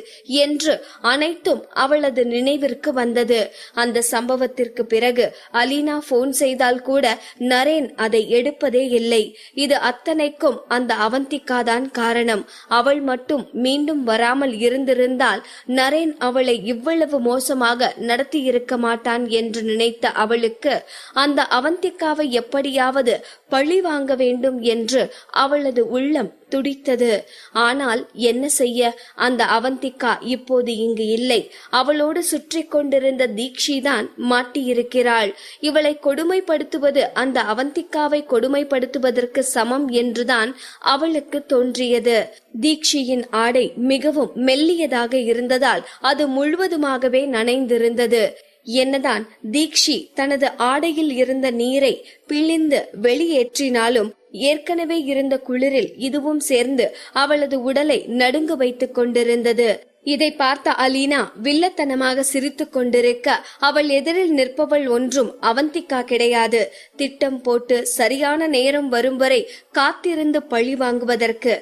S1: என்று அனைத்தும் அவளது நினைவிற்கு வந்தது. அந்த சம்பவத்திற்கு பிறகு அலீனா போன் செய்தால் கூட நரேன் அதை எடுப்பதே இல்லை. இது அத்தனைக்கும் அந்த அவந்திகா தான் காரணம். அவள் மட்டும் மீண்டும் வராமல் இருந்திருந்தால் நரேன் அவளை இவ்வளவு மோசமாக நடத்தியிருக்க மாட்டான் என்று நினைத்த அவளுக்கு அந்த அவந்திகாவை எப்படியாவது பழி வாங்க வேண்டும் என்று அவளது உள்ளம் துடித்தது. ஆனால் என்ன செய்ய, அந்த அவந்திகா இப்போது இங்கு இல்லை. அவளோடு சுற்றி கொண்டிருந்த தீக்ஷிதான் மாட்டியிருக்கிறாள். இவளை கொடுமைப்படுத்துவது அந்த அவந்திகாவை கொடுமைப்படுத்துவதற்கு சமம் என்றுதான் அவளுக்கு தோன்றியது. தீக்ஷியின் ஆடை மிகவும் மெல்லியதாக இருந்ததால் அது முழுவதுமாகவே நனைந்திருந்தது. என்னதான் தீக்ஷி தனது ஆடையில் இருந்த நீரை பிழிந்து வெளியேற்றினாலும் ஏற்கனவே இருந்த குளிரில் இதுவும் சேர்ந்து அவளது உடலை நடுங்க வைத்துக் கொண்டிருந்தது. இதை பார்த்த அலீனா வில்லத்தனமாக சிரித்துக் கொண்டிருக்க, அவள் எதிரில் நிற்பவள் ஒன்றும் அவந்திகா கிடையாது. திட்டம் போட்டு சரியான நேரம் வரும் வரை காத்திருந்து பழி வாங்குவதற்கு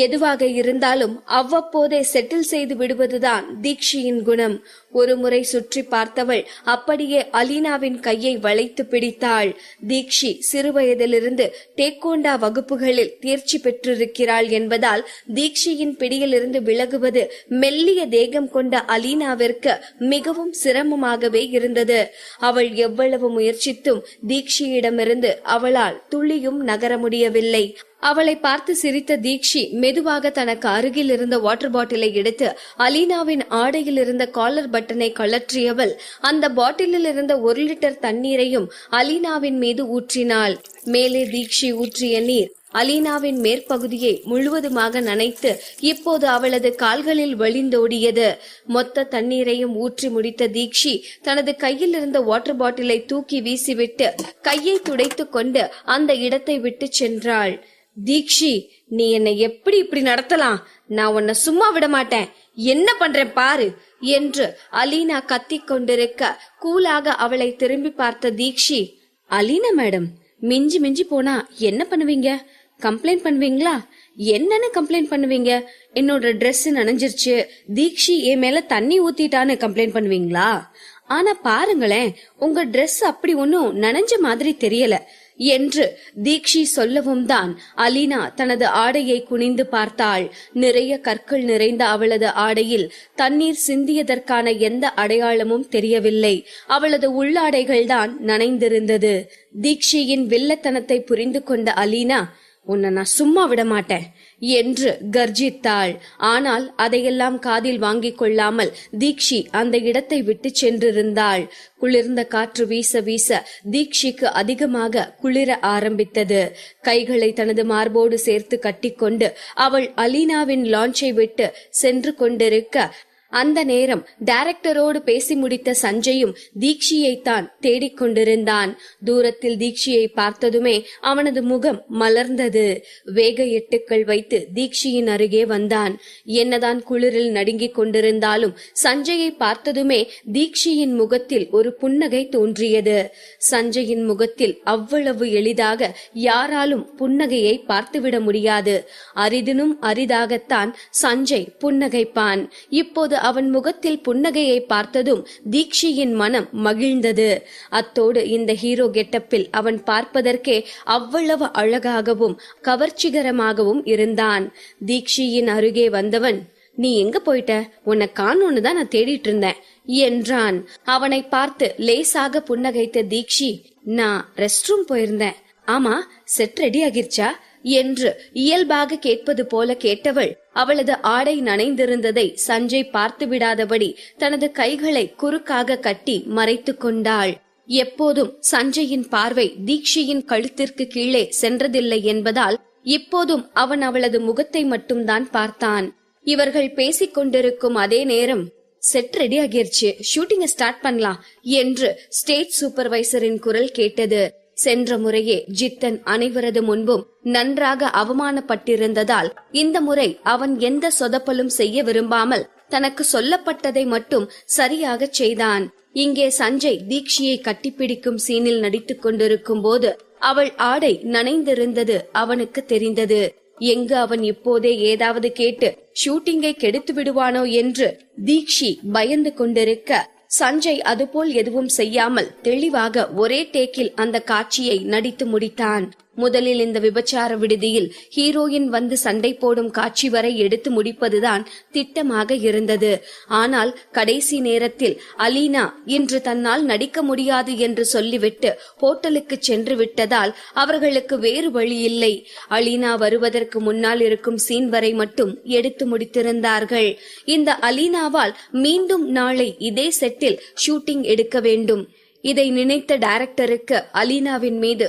S1: எதுவாக இருந்தாலும் அவ்வப்போதே செட்டில் செய்து விடுவதுதான் தீக்ஷியின் குணம். ஒரு முறை சுற்றி பார்த்தவள் அப்படியே அலீனாவின் கையை வளைத்து பிடித்தாள். தீக்ஷி சிறுவயதிலிருந்து டேக்கோண்டா வகுப்புகளில் தேர்ச்சி பெற்றிருக்கிறாள் என்பதால் தீக்ஷியின் பிடியிலிருந்து விலகுவது மெல்லிய தேகம் கொண்ட அலீனாவிற்கு மிகவும் சிரமமாகவே இருந்தது. அவள் எவ்வளவு முயற்சித்தும் தீக்ஷியிடமிருந்து அவளால் துளியும் நகர முடியவில்லை. அவளை பார்த்து சிரித்த தீக்ஷி மெதுவாக தனக்கு அருகில் இருந்த வாட்டர் பாட்டிலை எடுத்து அலீனாவின் ஆடையில் இருந்த காலர் பட்டனை கழற்றியவள் அந்த பாட்டிலில் இருந்த 1 லிட்டர் தண்ணீரையும் அலீனாவின் மீது ஊற்றினாள். மேலே தீக்ஷி ஊற்றிய நீர் அலீனாவின் மேற்பகுதியை முழுவதுமாக நனைத்து இப்போது அவளது கால்களில் வழிந்தோடியது. மொத்த தண்ணீரையும் ஊற்றி முடித்த தீக்ஷி தனது கையில் இருந்த வாட்டர் பாட்டிலை தூக்கி வீசிவிட்டு கையை துடைத்துக் கொண்டு அந்த இடத்தை விட்டு சென்றாள். தீக்ஷி, நீ என்னை எப்படி இப்படி நடத்தலாம்? நான் உன்னை சும்மா விட மாட்டேன். என்ன பண்றேன் பாரு என்று அலீனா கத்திக் கொண்டிருக்க கூலாக அவளை திரும்பி பார்த்த தீக்ஷி, அலீனா மேடம், மிஞ்சி மிஞ்சி போனா என்ன பண்ணுவீங்க? கம்ப்ளைண்ட் பண்ணுவீங்களா? என்னன்னு கம்ப்ளைண்ட் பண்ணுவீங்க? என்னோட ட்ரெஸ் நனைஞ்சிருச்சு, தீக்ஷி என் மேல தண்ணி ஊத்திட்டான்னு கம்ப்ளைண்ட் பண்ணுவீங்களா? ஆனா பாருங்களேன், உங்க ட்ரெஸ் அப்படி ஒன்னும் நனைஞ்ச மாதிரி தெரியல என்று தீக்ஷி சொல்லவும் தான் அலீனா தனது ஆடையை குனிந்து பார்த்தாள். நிறைய கற்கள் நிறைந்த அவளது ஆடையில் தண்ணீர் சிந்தியதற்கான எந்த அடையாளமும் தெரியவில்லை. அவளது உள்ளாடைகள்தான் நனைந்திருந்தது. தீக்ஷியின் வில்லத்தனத்தை புரிந்து கொண்ட அலீனா, உன்னை நான் சும்மா விட மாட்டேன் என்று கர்ஜித்தாள். ஆனால் அதையெல்லாம் காதில் வாங்கிக் கொள்ளாமல் தீக்ஷி அந்த இடத்தை விட்டு சென்றிருந்தாள். குளிர்ந்த காற்று வீச வீச தீக்ஷிக்கு அதிகமாக குளிர ஆரம்பித்தது. கைகளை தனது மார்போடு சேர்த்து கட்டிக்கொண்டு அவள் அலீனாவின் லான்ச்சை விட்டு சென்று கொண்டிருக்க, அந்த நேரம் டைரக்டரோடு பேசி முடித்த சஞ்சயும் தீக்ஷியைத்தான் தேடிக்கொண்டிருந்தான். தூரத்தில் தீக்ஷியை பார்த்ததுமே அவனது முகம் மலர்ந்தது. வேக எட்டுக்கள் வைத்து தீக்ஷியின் அருகே வந்தான். என்னதான் குளிரில் நடுங்கிக் கொண்டிருந்தாலும் சஞ்சயை பார்த்ததுமே தீக்ஷியின் முகத்தில் ஒரு புன்னகை தோன்றியது. சஞ்சயின் முகத்தில் அவ்வளவு எளிதாக யாராலும் புன்னகையை பார்த்துவிட முடியாது. அரிதினும் அரிதாகத்தான் சஞ்சய் புன்னகைப்பான். இப்போது அவன் முகத்தில் புன்னகையை பார்த்ததும் தீக்ஷியின் மனம் மகிழ்ந்தது. அத்தோடு இந்த ஹீரோ கெட்டப்பில் அவன் பார்ப்பதற்கே அவ்வளவு அழகாகவும் கவர்ச்சிகரமாகவும் இருந்தான். தீக்ஷியின் அருகே வந்தவன், நீ எங்க போயிட்ட? உன்னை காணோன்னு தான் நான் தேடிட்டு இருந்தேன் என்றான். அவனை பார்த்து லேசாக புன்னகைத்த தீக்ஷி, நான் ரெஸ்ட் ரூம் போயிருந்தேன். ஆமா, செட் ரெடி ஆகிருச்சா என்று இயல்பாக கேட்பது போல கேட்டவள் அவளது ஆடை நனைந்திருந்ததை சஞ்சய் பார்த்து விடாதபடி தனது கைகளை குறுக்காக கட்டி மறைத்து கொண்டாள். எப்போதும் சஞ்சயின் பார்வை தீக்ஷியின் கழுத்திற்கு கீழே சென்றதில்லை என்பதால் இப்போதும் அவன் அவளது முகத்தை மட்டும்தான் பார்த்தான். இவர்கள் பேசிக் கொண்டிருக்கும் அதே நேரம், செட் ரெடி ஆகிருச்சு, ஷூட்டிங்க ஸ்டார்ட் பண்ணலாம் என்று ஸ்டேட் சூப்பர்வைசரின் குரல் கேட்டது. சென்ற முறையே ஜித்தன் அனைவரது முன்பும் நன்றாக அவமானப்பட்டிருந்ததால் இந்த முறை அவன் எந்த சொதப்பலும் செய்ய விரும்பாமல் தனக்கு சொல்லப்பட்டதை மட்டும் சரியாக செய்தான். இங்கே சஞ்சய் தீக்ஷியை கட்டிப்பிடிக்கும் சீனில் நடித்துக் கொண்டிருக்கும் போது அவள் ஆடை நனைந்திருந்தது அவனுக்கு தெரிந்தது. எங்கு அவன் இப்போதே ஏதாவது கேட்டு ஷூட்டிங்கை கெடுத்து விடுவானோ என்று தீக்ஷி பயந்து கொண்டிருக்க, சஞ்சய் அதுபோல் எதுவும் செய்யாமல் தெளிவாக ஒரே டேக்கில் அந்த காட்சியை நடித்து முடித்தான். முதலில் இந்த விபச்சார விடுதியில் ஹீரோயின் வந்து சண்டை போடும் காட்சி வரை எடுத்து முடிப்பதுதான் திட்டமாக இருந்தது. ஆனால் கடைசி நேரத்தில் அலீனா இன்று தன்னால் நடிக்க முடியாது என்று சொல்லிவிட்டு ஹோட்டலுக்கு சென்று விட்டதால் அவர்களுக்கு வேறு வழி இல்லை. அலீனா வருவதற்கு முன்னால் இருக்கும் சீன் வரை மட்டும் எடுத்து முடித்திருந்தார்கள். இந்த அலீனாவால் மீண்டும் நாளை இதே செட்டில் ஷூட்டிங் எடுக்க வேண்டும். இதை நினைத்த டைரக்டருக்கு அலீனாவின் மீது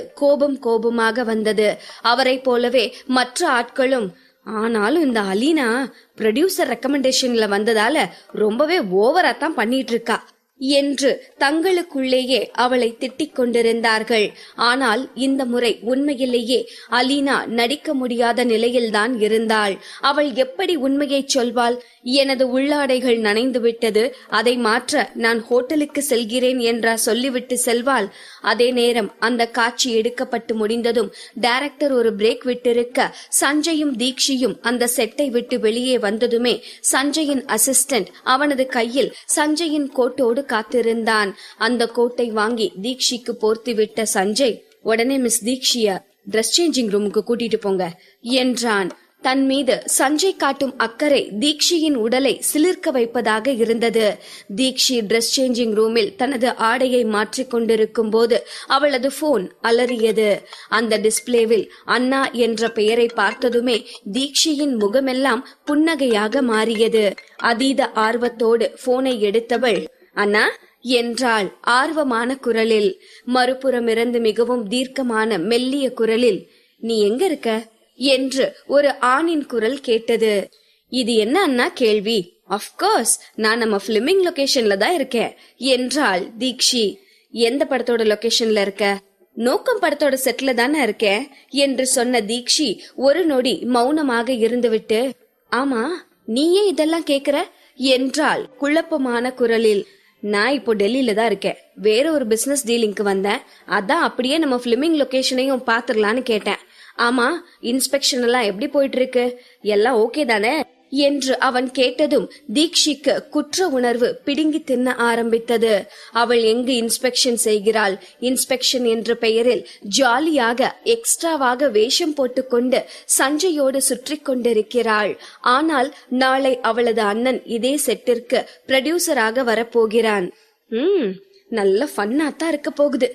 S1: கோபமாக வந்தது. அவரை போலவே மற்ற ஆட்களும், ஆனாலும் இந்த அலீனா ப்ரொடியூசர் ரெக்கமெண்டேஷன்ல வந்ததால ரொம்பவே ஓவரா தான் பண்ணிட்டு இருக்கா என்று தங்களுக்குள்ளேயே அவளை திட்டிக் கொண்டிருந்தார்கள். ஆனால் இந்த முறை உண்மையிலேயே அலீனா நடிக்க முடியாத நிலையில்தான் இருந்தாள். அவள் எப்படி உண்மையை சொல்வாள்? எனது உள்ளாடைகள் நனைந்து விட்டது, அதை மாற்ற நான் ஹோட்டலுக்கு செல்கிறேன் என்றா சொல்லிவிட்டு செல்வாள்? அதே நேரம் அந்த காட்சி எடுக்கப்பட்டு முடிந்ததும் டைரக்டர் ஒரு பிரேக் விட்டிருக்க, சஞ்சயும் தீக்ஷியும் அந்த செட்டை விட்டு வெளியே வந்ததுமே சஞ்சயின் அசிஸ்டன்ட் அவனது கையில் சஞ்சயின் கோட்டோடு காத்திருந்தான். அந்த கோட்டை வாங்கி தீக்ஷிக்கு போர்த்தி விட்ட சஞ்சய், உடனே மிஸ் தீக்ஷிய டிரெஸ் சேஞ்சிங் ரூமுக்கு கூட்டிட்டு போங்க என்றான். தன் மீது சஞ்சய் காட்டும் அக்கறை தீக்ஷியின் உடலை சிலிர்க்க வைப்பதாக இருந்தது. தீக்ஷி டிரெஸ் சேஞ்சிங் ரூமில் தனது ஆடையை மாற்றிக் கொண்டிருக்கும் போது அவளது போன் அலறியது. அந்த டிஸ்பிளேவில் அண்ணா என்ற பெயரை பார்த்ததுமே தீக்ஷியின் முகமெல்லாம் புன்னகையாக மாறியது. அதீத ஆர்வத்தோடு போனை எடுத்தவள், அண்ணா என்றாள் ஆர்வமான குரலில். மறுபுறமிருந்து மிகவும் தீர்க்கமான மெல்லிய குரலில், நீ எங்க இருக்க என்று ஒரு ஆணின் குரல் கேட்டது. இது என்ன அண்ணா கேள்வி? அஃப்கோர்ஸ் நான் நம்ம பிலிமிங் லொகேஷன்ல தான் இருக்கேன் என்றாள் தீக்ஷி. எந்த படத்தோட லொகேஷன்ல இருக்க? நோக்கம் படத்தோட செட்ல தானே இருக்கேன் என்று சொன்ன தீக்ஷி ஒரு நொடி மௌனமாக இருந்துவிட்டு, ஆமா நீயே இதெல்லாம் கேக்குற என்றாள் குழப்பமான குரலில். நான் இப்போ டெல்லியில தான் இருக்கேன், வேற ஒரு பிசினஸ் டீலிங்க்கு வந்தேன், அதான் அப்படியே நம்ம பிலிமிங் லொகேஷனையும் பாத்துடலான்னு கேட்டேன். ஆமா, இன்ஸ்பெக்ஷன் எல்லாம் எப்படி போயிட்டு இருக்கு? எல்லாம் ஓகே தானே என்று அவன் கேட்டதும் தீக்ஷிக்கு குற்ற உணர்வு பிடுங்கி தின்ன ஆரம்பித்தது. அவள் எங்கு இன்ஸ்பெக்ஷன் செய்கிறாள்? இன்ஸ்பெக்ஷன் என்ற பெயரில் ஜாலியாக எக்ஸ்ட்ராவாக வேஷம் போட்டுக்கொண்டு சஞ்சயோடு சுற்றி கொண்டிருக்கிறாள். ஆனால் நாளை அவளது அண்ணன் இதே செட்டிற்கு ப்ரொடியூசராக வரப்போகிறான். நல்ல ஃபன்னாத்தான் இருக்க போகுது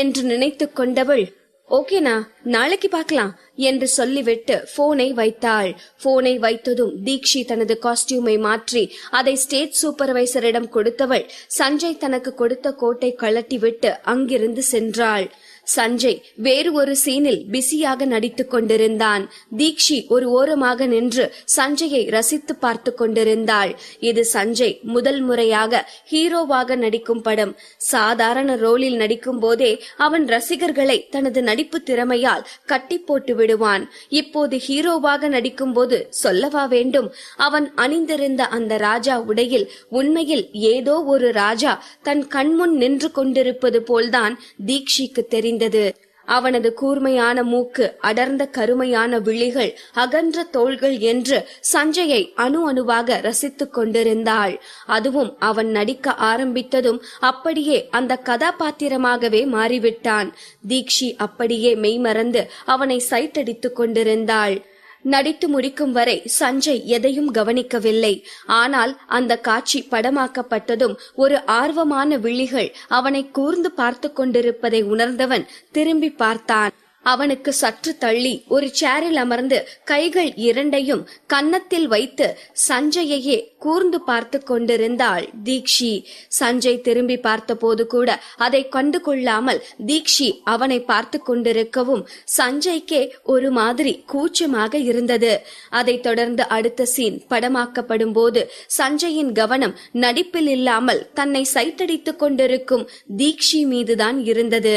S1: என்று நினைத்து கொண்டவள், ஓகேனா நாளைக்கு பார்க்கலாம் என்று சொல்லிவிட்டு போனை வைத்தாள். போனை வைத்ததும் தீக்ஷி தனது காஸ்டியூமை மாற்றி அதை ஸ்டேட் சூப்பர்வைசரிடம் கொடுத்தவள் சஞ்சய் தனக்கு கொடுத்த கோட்டை கழட்டி விட்டு அங்கிருந்து சென்றாள். சஞ்சய் வேறு ஒரு சீனில் பிஸியாக நடித்துக் கொண்டிருந்தான். தீக்ஷி ஒரு ஓரமாக நின்று சஞ்சயை ரசித்து பார்த்து கொண்டிருந்தாள். இது சஞ்சய் முதல் முறையாக ஹீரோவாக நடிக்கும் படம். சாதாரண ரோலில் நடிக்கும் போதே அவன் ரசிகர்களை தனது நடிப்பு திறமையால் கட்டி போட்டு விடுவான். இப்போது ஹீரோவாக நடிக்கும் போது சொல்லவா வேண்டும்? அவன் அணிந்திருந்த அந்த ராஜா உடையில் உண்மையில் ஏதோ ஒரு ராஜா தன் கண்முன் நின்று கொண்டிருப்பது போல்தான் தீக்ஷிக்கு தெரிந்தது. அவனது கூர்மையான மூக்கு, அடர்ந்த கருமையான விழிகள், அகன்ற தோள்கள் என்று சஞ்சயை அணு அணுவாக ரசித்துக் கொண்டிருந்தாள். அதுவும் அவன் நடிக்க ஆரம்பித்ததும் அப்படியே அந்த கதாபாத்திரமாகவே மாறிவிட்டான். தீக்ஷி அப்படியே மெய்மறந்து அவனை சைட்டடித்துக் கொண்டிருந்தாள். நடித்து முடிக்கும் வரை சஞ்சய் எதையும் கவனிக்கவில்லை. ஆனால் அந்த காட்சி படமாக்கப்பட்டதும் ஒரு ஆர்வமான விழிகள் அவனை கூர்ந்து பார்த்து கொண்டிருப்பதை உணர்ந்தவன் திரும்பி பார்த்தான். அவனுக்கு சற்று தள்ளி ஒரு சேரில் அமர்ந்து கைகள் இரண்டையும் கன்னத்தில் வைத்து சஞ்சயையே கூர்ந்து பார்த்து கொண்டிருந்தாள் தீக்ஷி. சஞ்சய் திரும்பி பார்த்தபோது கூட அதை கண்டு கொள்ளாமல் தீக்ஷி அவனை பார்த்து கொண்டிருக்கவும் சஞ்சய்க்கே ஒரு மாதிரி கூச்சமாக இருந்தது. அதை தொடர்ந்து அடுத்த சீன் படமாக்கப்படும் போது சஞ்சயின் கவனம் நடிப்பில் இல்லாமல் தன்னை சைட்டடித்துக் கொண்டிருக்கும் தீக்ஷி மீதுதான் இருந்தது.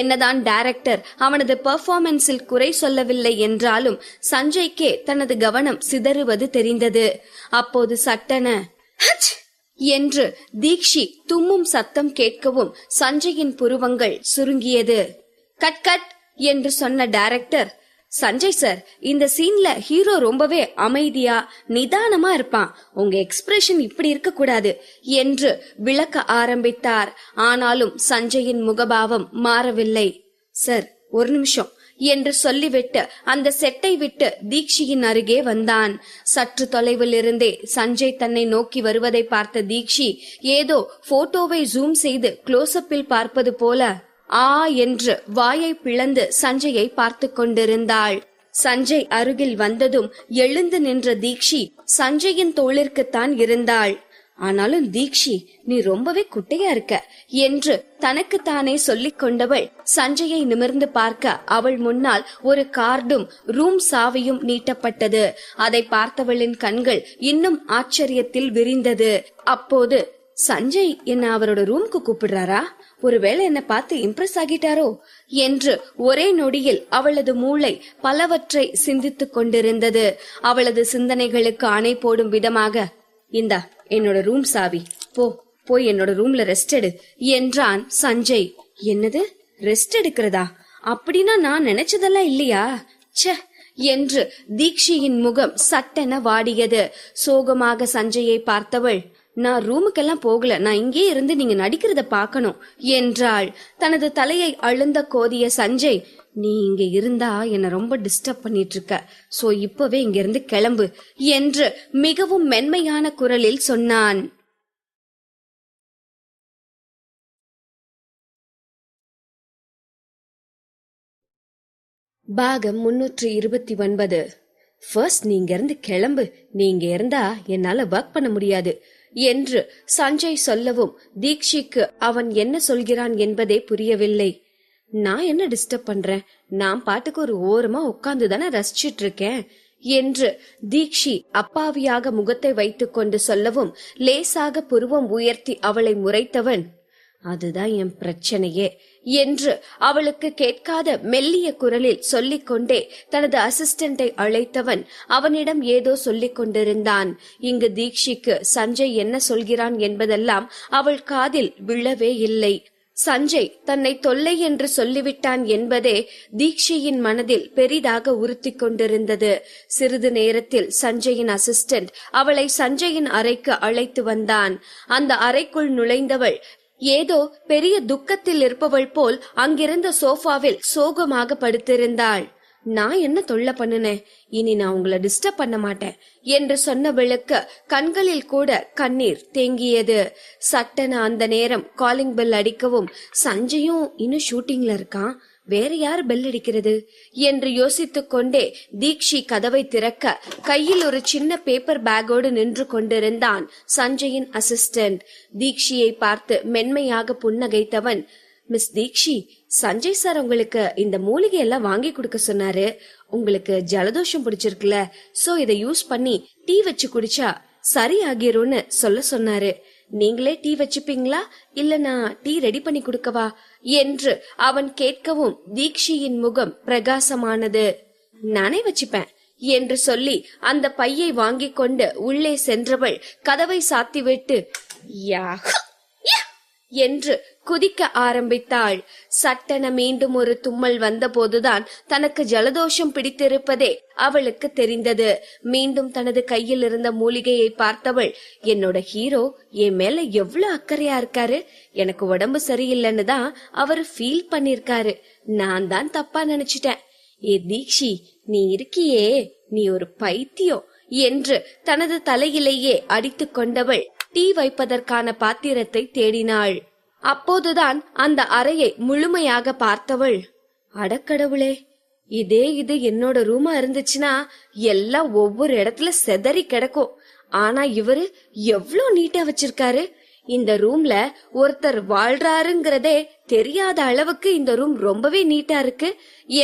S1: என்னதான் டைரக்டர் அவனது பெர்ஃபார்மன்ஸில் குறை சொல்லவில்லை என்றாலும் சஞ்சய்க்கே தனது கவனம் சிதறுவது தெரிந்தது. அப்போது சட்டென என்று தீக்ஷி தும்மும் சத்தம் கேட்கவும் சஞ்சயின் புருவங்கள் சுருங்கியது. கட் கட் என்று சொன்ன டைரக்டர், சஞ்சய் சார், இந்த சீன்ல ஹீரோ ரொம்பவே அமைதியா நிதானமா இருப்பான், உங்க எக்ஸ்பிரஷன் இப்படி இருக்க கூடாது என்று விளக்க ஆரம்பித்தார். ஆனாலும் சஞ்சயின் முகபாவம் மாறவில்லை. சார், ஒரு நிமிஷம் என்று சொல்லிவிட்டு அந்த செட்டை விட்டு தீக்ஷியின் அருகே வந்தான். சற்று தொலைவில் இருந்தே சஞ்சய் தன்னை நோக்கி வருவதை பார்த்த தீக்ஷி ஏதோ போட்டோவை ஜூம் செய்து க்ளோஸ்அப்பில் பார்ப்பது போல ஆ என்று வாயை பிளந்து சஞ்சயை பார்த்து கொண்டிருந்தாள். சஞ்சய் அருகில் வந்ததும் எழுந்து நின்ற தீக்ஷி சஞ்சயின் தோளிற்குத்தான் இருந்தாள். ஆனாலும் தீக்ஷி, நீ ரொம்பவே குட்டையா இருக்க என்று தனக்குத்தானே சொல்லிக் கொண்டவள் சஞ்சயை நிமிர்ந்து பார்க்க அவள் முன்னால் ஒரு கார்டும் ரூம் சாவியும் நீட்டப்பட்டது. அதை பார்த்தவளின் கண்கள் இன்னும் ஆச்சரியத்தில் விரிந்தது. அப்போது, சஞ்சய் என்ன அவரோட ரூம்க்கு கூப்பிடுறாரா? ஒருவேளை என்ன பார்த்து இம்ப்ரெஸ் ஆகிட்டாரோ என்று ஒரே நொடியில் அவளது மூளை பலவற்றை சிந்தித்துக் கொண்டிருந்தது. அவளது சிந்தனைகளுக்கு அணை போடும் விதமாக, இந்தா என்னோட ரூம் சாவி, போய் என்னோட ரூம்ல ரெஸ்ட் எடு என்றான் சஞ்சய். என்னது, ரெஸ்ட் எடுக்கிறதா? அப்படின்னா நான் நினைச்சதெல்லாம் இல்லையா? ச்சே என்று தீக்ஷியின் முகம் சட்டென வாடியது. சோகமாக சஞ்சயை பார்த்தவள், நான் ரூமுக்கெல்லாம் போகல, நான் இங்கே இருந்து நீங்க நடிக்கிறத பாக்கணும் என்றாள். தனது தலையை அழுந்த கோதிய சஞ்சய், நீ இங்க இருந்தா என்ன ரொம்ப டிஸ்டர்ப் பண்ணிட்டு இருக்க, சோ இப்பவே இங்க இருந்து கிளம்பு என்று மிகவும் மென்மையான குரலில் சொன்னான். பாகம் 329. ஃபர்ஸ்ட் நீங்க இருந்து கிளம்பு, நீங்க இருந்தா என்னால ஒர்க் பண்ண முடியாது என்று சஞ்சய் சொல்லவும் தீக்ஷிக்கு அவன் என்ன சொல்கிறான் என்பதே புரியவில்லை. நான் என்ன டிஸ்டர்ப் பண்றேன், நான் பாட்டுக்கு ஒரு ஓரமா உட்கார்ந்து தானே ரசிச்சிட்டு இருக்கேன் என்று தீக்ஷி அப்பாவியாக முகத்தை வைத்துக் கொண்டு சொல்லவும் லேசாக புருவம் உயர்த்தி அவளை முறைத்தவன், அதுதான் என் பிரச்சனையே என்று அவளுக்கு கேட்காத மெல்லிய குரலில் சொல்லிக் கொண்டே தனது அசிஸ்டண்டை அழைத்தவன் அவனிடம் ஏதோ சொல்லிக் கொண்டிருந்தான். இங்கு தீக்ஷிக்கு சஞ்சய் என்ன சொல்கிறான் என்பதெல்லாம் அவள் காதில் விழவே இல்லை. சஞ்சய் தன்னை தொல்லை என்று சொல்லிவிட்டான் என்பதே தீக்ஷியின் மனதில் பெரிதாக உறுத்தி கொண்டிருந்தது. சிறிது நேரத்தில் சஞ்சயின் அசிஸ்டன்ட் அவளை சஞ்சயின் அறைக்கு அழைத்து வந்தான். அந்த அறைக்குள் நுழைந்தவள் ஏதோ பெரிய துக்கத்தில் இருப்பவள் போல் அங்கிருந்த சோஃபாவில் சோகமாக படுத்திருந்தாள். நான் என்ன தொல்லை பண்ணுனேன், இனி நான் உங்களை டிஸ்டர்ப் பண்ண மாட்டேன் என்று சொன்னவளுக்கு கண்களில் கூட கண்ணீர் தேங்கியது. சட்டென அந்த நேரம் காலிங் பெல் அடிக்கவும் சஞ்சயும் இன்னும் ஷூட்டிங்ல இருக்கான், வேற யார் பெல் அடிக்கிறது என்று யோசித்துக் கொண்டே தீக்ஷி கதவை திறக்க கையில் ஒரு சின்ன பேப்பர் பேக்கோடு நின்று கொண்டிருந்தான் சஞ்சயின் அசிஸ்டன்ட். தீக்ஷியை பார்த்து மென்மையாக புன்னகைத்தவன், மிஸ் தீக்ஷி, சஞ்சய் சார் உங்களுக்கு இந்த மூலிகை எல்லாம் வாங்கி கொடுக்க சொன்னாரு. உங்களுக்கு ஜலதோஷம் பிடிச்சிருக்குல, சோ இதை யூஸ் பண்ணி டீ வச்சு குடிச்சா சரி ஆகிரும்னு சொல்ல சொன்னாரு. நீங்களே டீ வச்சுப்பீங்களா, இல்ல நான் டீ ரெடி பண்ணி கொடுக்கவா என்று அவன் கேட்கவும் தீக்ஷியின் முகம் பிரகாசமானது. நானே வச்சுப்பேன் என்று சொல்லி அந்த பையை வாங்கி கொண்டு உள்ளே சென்றவள் கதவை சாத்திவிட்டு என்று குதிக்க ஆரம்பித்தாள். சட்டென மீண்டும் ஒரு தும்மல் வந்தபோதுதான் தனக்கு ஜலதோஷம் பிடித்திருப்பதே அவளுக்கு தெரிந்தது. மீண்டும் தனது கையில் இருந்த மூலிகையை பார்த்தவள், என்னோட ஹீரோ என் மேல எவ்வளவு அக்கறையா இருக்காரு, எனக்கு உடம்பு சரியில்லைன்னு தான் அவரு ஃபீல் பண்ணிருக்காரு, நான் தான் தப்பா நினைச்சிட்டேன். ஏ தீக்ஷி, நீ இருக்கியே, நீ ஒரு பைத்தியம் என்று தனது தலையிலேயே அடித்துக் கொண்டவள் டீ வைப்பதற்கான பாத்திரத்தை தேடினாள். அப்போதுதான் அந்த அறையை முழுமையாக பார்த்தவள், அடக்கடவுளே, இது என்னோட ரூமா இருந்துச்சுன்னா எல்லாம் ஒவ்வொரு இடத்துல செதறி கிடக்கும். ஆனா இவரு எவ்ளோ நீட்டா வச்சிருக்காரு. இந்த ரூம்ல ஒருத்தர் வாழ்றாருங்கிறதே தெரியாத அளவுக்கு இந்த ரூம் ரொம்பவே நீட்டா இருக்கு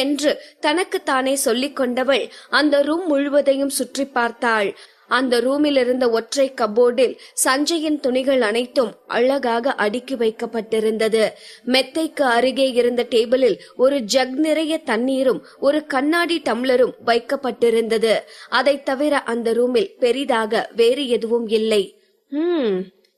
S1: என்று தனக்கு தானே சொல்லிக் கொண்டவள் அந்த ரூம் முழுவதையும் சுற்றி பார்த்தாள். அந்த ரூமில் இருந்த ஒற்றை கபோர்டில் சஞ்சயின் துணிகள் அனைத்தும் அழகாக அடுக்கி வைக்கப்பட்டிருந்தது. மெத்தைக்கு அருகே இருந்த டேபிளில் ஒரு ஜக் நிறைய தண்ணீரும் ஒரு கண்ணாடி டம்ளரும் வைக்கப்பட்டிருந்தது. அதை தவிர அந்த ரூமில் பெரிதாக வேறு எதுவும் இல்லை.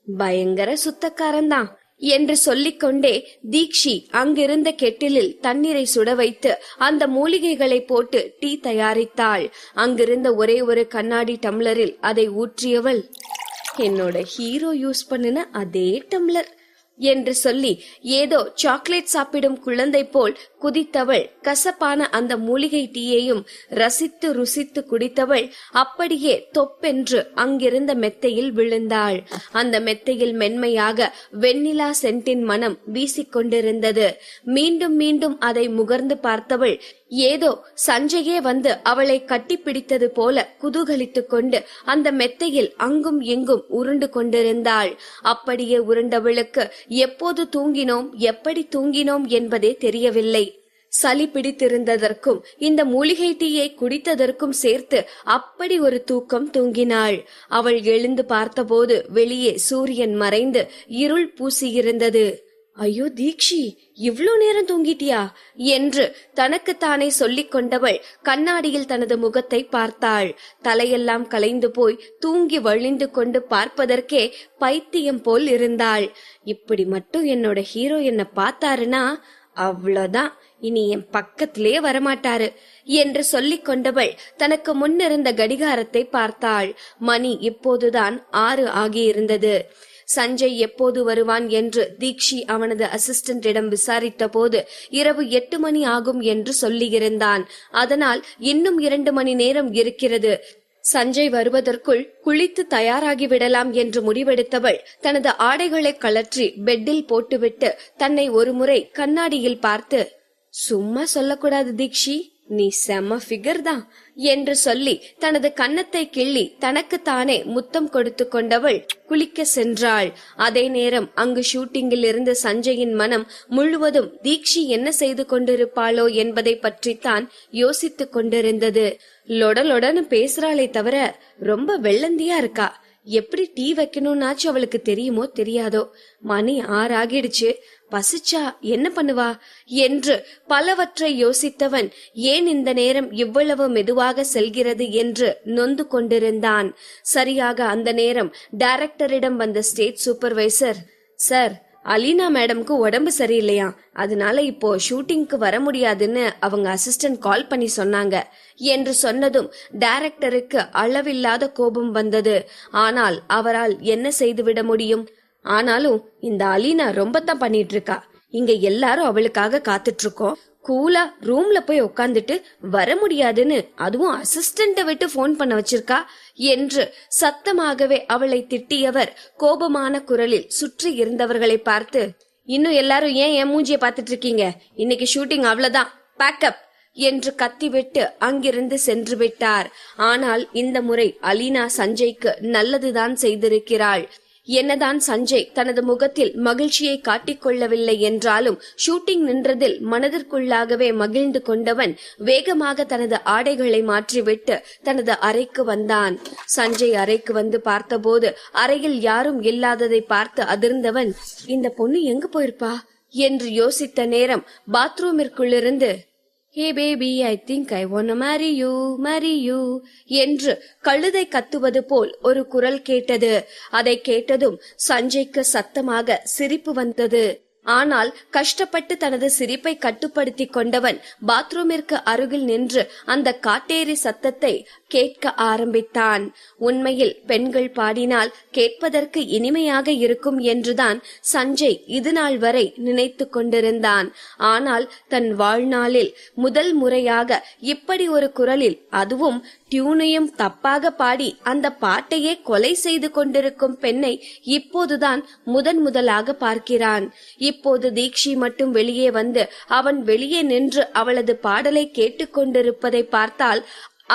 S1: பயங்கர சுத்தக்காரன்தான் என்று சொல்லிக்கொண்டே தீக்ஷி அங்கிருந்த கெட்டிலில் தண்ணீரை சுட வைத்து அந்த மூலிகைகளை போட்டு டீ தயாரித்தாள். அங்கிருந்த ஒரே ஒரு கண்ணாடி டம்ளரில் அதை ஊற்றியவள், என்னோட ஹீரோ யூஸ் பண்ணின அதே டம்ளர் என்று சொல்லி ஏதோ சாக்லேட் சாப்பிடும் குழந்தை போல் குதித்தவள் கசப்பான அந்த மூலிகை டீயையும் ரசித்து ருசித்து குடித்தவள் அப்படியே தொப்பென்று அங்கிருந்த மெத்தையில் விழுந்தாள். அந்த மெத்தையில் மென்மையாக வெண்ணிலா சென்டின் மனம் வீசிக்கொண்டிருந்தது. மீண்டும் மீண்டும் அதை முகர்ந்து பார்த்தவள் ஏதோ சஞ்சயே வந்து அவளை கட்டிப்பிடித்தது போல குதூகலித்துக் கொண்டு அந்த மெத்தையில் அங்கும் எங்கும் உருண்டு கொண்டிருந்தாள். அப்படியே உருண்டவளுக்கு எப்போது தூங்கினோம், எப்படி தூங்கினோம் என்பதே தெரியவில்லை. சளி பிடித்திருந்ததற்கும் இந்த மூலிகை டீயை குடித்ததற்கும் சேர்த்து அப்படி ஒரு தூக்கம் தூங்கினாள். அவள் எழுந்து பார்த்தபோது வெளியே சூரியன் மறைந்து இருள் பூசியிருந்தது. ஐயோ தீக்ஷி, இவ்ளோ நேரம் தூங்கிட்டியா என்று தனக்குத்தானே சொல்லிக் கொண்டவள் கண்ணாடியில் தனது முகத்தை பார்த்தாள். தலையெல்லாம் கலைந்து போய் தூங்கி வழிந்து கொண்டு பார்ப்பதற்கே பைத்தியம் போல் இருந்தாள். இப்படி மட்டும் என்னோட ஹீரோ என்ன பார்த்தாருன்னா அவ்வளவுதான், இனி என் பக்கத்திலே வரமாட்டாரு என்று சொல்லிக் கொண்டவள் தனக்கு முன்னிருந்த கடிகாரத்தை பார்த்தாள். மணி இப்போதுதான் 6 ஆகியிருந்தது. சஞ்சய் எப்போது வருவான் என்று தீக்ஷி அவனது அசிஸ்டன்டிடம் விசாரித்த போது இரவு 8 மணி ஆகும் என்று சொல்லியிருந்தான். அதனால் இன்னும் 2 மணி நேரம் இருக்கிறது. சஞ்சய் வருவதற்குள் குளித்து தயாராகி விடலாம் என்று முடிவெடுத்தவள் தனது ஆடைகளை கழற்றி பெட்டில் போட்டுவிட்டு தன்னை ஒருமுறை கண்ணாடியில் பார்த்து, சும்மா சொல்லக்கூடாது தீக்ஷி, நீ செம்ம ஃபிகர் தான் என்று சொல்லி தனது கன்னத்தை கிள்ளி தனக்குத்தானே முத்தம் கொடுத்து கொண்டவள் குளிக்க சென்றாள். அதே நேரம் அங்கு ஷூட்டிங்கில் இருந்து சஞ்சயின் மனம் முழுவதும் தீக்ஷி என்ன செய்து கொண்டிருப்பாளோ என்பதை பற்றித்தான் யோசித்துக் கொண்டிருந்தது. லொடலொடன்னு பேசுறாளே தவிர ரொம்ப வெள்ளந்தியா இருக்கா. எப்படி டீ வைக்கணும்னாச்சும் அவளுக்கு தெரியுமோ தெரியாதோ. மணி 6 ஆகிடுச்சு, பசிச்சா என்ன பண்ணுவா என்று பலவற்றை யோசித்தவன் ஏன் இந்த நேரம் இவ்வளவு மெதுவாக செல்கிறது என்று நொந்து கொண்டிருந்தான். சரியாக அந்த நேரம் டைரக்டரிடம் வந்த ஸ்டேட் சூப்பர்வைசர், சார், அலீனா மேடம்க்கு உடம்பு சரியில்லையா, அதனால இப்போ ஷூட்டிங்க்கு வர முடியாதுன்னு அவங்க அசிஸ்டன்ட் கால் பண்ணி சொன்னாங்க என்று சொன்னதும் டைரக்டருக்கு அளவில்லாத கோபம் வந்தது. ஆனால் அவரால் என்ன செய்துவிட முடியும்? ஆனாலும் இந்த அலீனா ரொம்ப தான் பண்ணிட்டு இருக்கா. இங்க எல்லாரும் அவளுக்காக காத்துட்டு இருக்கோம். கூலா ரூம்ல போய் உட்காந்துட்டு வர முடியாதுன்னு அதுவும் அசிஸ்டண்ட விட்டு போன் பண்ண வச்சிருக்கா என்று சத்தமாகவே அவளை திட்டியவர் கோபமான குரலில் சுற்றி இருந்தவர்களை பார்த்து, இன்னும் எல்லாரும் ஏன் என் மூஞ்சிய பாத்துட்டு இருக்கீங்க, இன்னைக்கு ஷூட்டிங் அவ்வளவுதான், பேக்கப் என்று கத்திவிட்டு அங்கிருந்து சென்று விட்டார். ஆனால் இந்த முறை அலீனா சஞ்சய்க்கு நல்லதுதான் செய்திருக்கிறாள். என்னதான் சஞ்சய் தனது முகத்தில் மகிழ்ச்சியை காட்டிக்கொள்ளவில்லை என்றாலும் ஷூட்டிங் நின்றதில் மனதிற்குள்ளாகவே மகிழ்ந்து கொண்டவன் வேகமாக தனது ஆடைகளை மாற்றிவிட்டு தனது அறைக்கு வந்தான். சஞ்சய் அறைக்கு வந்து பார்த்தபோது அறையில் யாரும் இல்லாததை பார்த்து அதிர்ந்தவன், இந்த பொண்ணு எங்க போயிருப்பா என்று யோசித்த நேரம் பாத்ரூமிற்குள்ளிருந்து, hey baby, I think I want to marry you என்று கழுதை கத்துவது போல் ஒரு குரல் கேட்டது. அதை கேட்டதும் சஞ்சய்க்கு சத்தமாக சிரிப்பு வந்தது. ஆனால் கஷ்டப்பட்டு தனது சிரிப்பை கட்டுப்படுத்தி கொண்டவன் பாத்ரூமிற்கு அருகில் நின்று அந்த காட்டேரி சத்தத்தை கேட்க ஆரம்பித்தான். உண்மையில் பெண்கள் பாடினால் கேட்பதற்கு இனிமையாக இருக்கும் என்றுதான் சஞ்சய் இதுநாள் வரை நினைத்து கொண்டிருந்தான். ஆனால் தன் வாழ்நாளில் முதல் முறையாக இப்படி ஒரு குரலில், அதுவும் டியூனையும் தப்பாக பாடி அந்த பாட்டையே கொலை செய்து கொண்டிருக்கும் பெண்ணை இப்போதுதான் முதலாக பார்க்கிறான். இப்போது தீக்ஷி மட்டும் வெளியே வந்து அவன் வெளியே நின்று அவளது பாடலை கேட்டுக்கொண்டிருப்பதை பார்த்தால்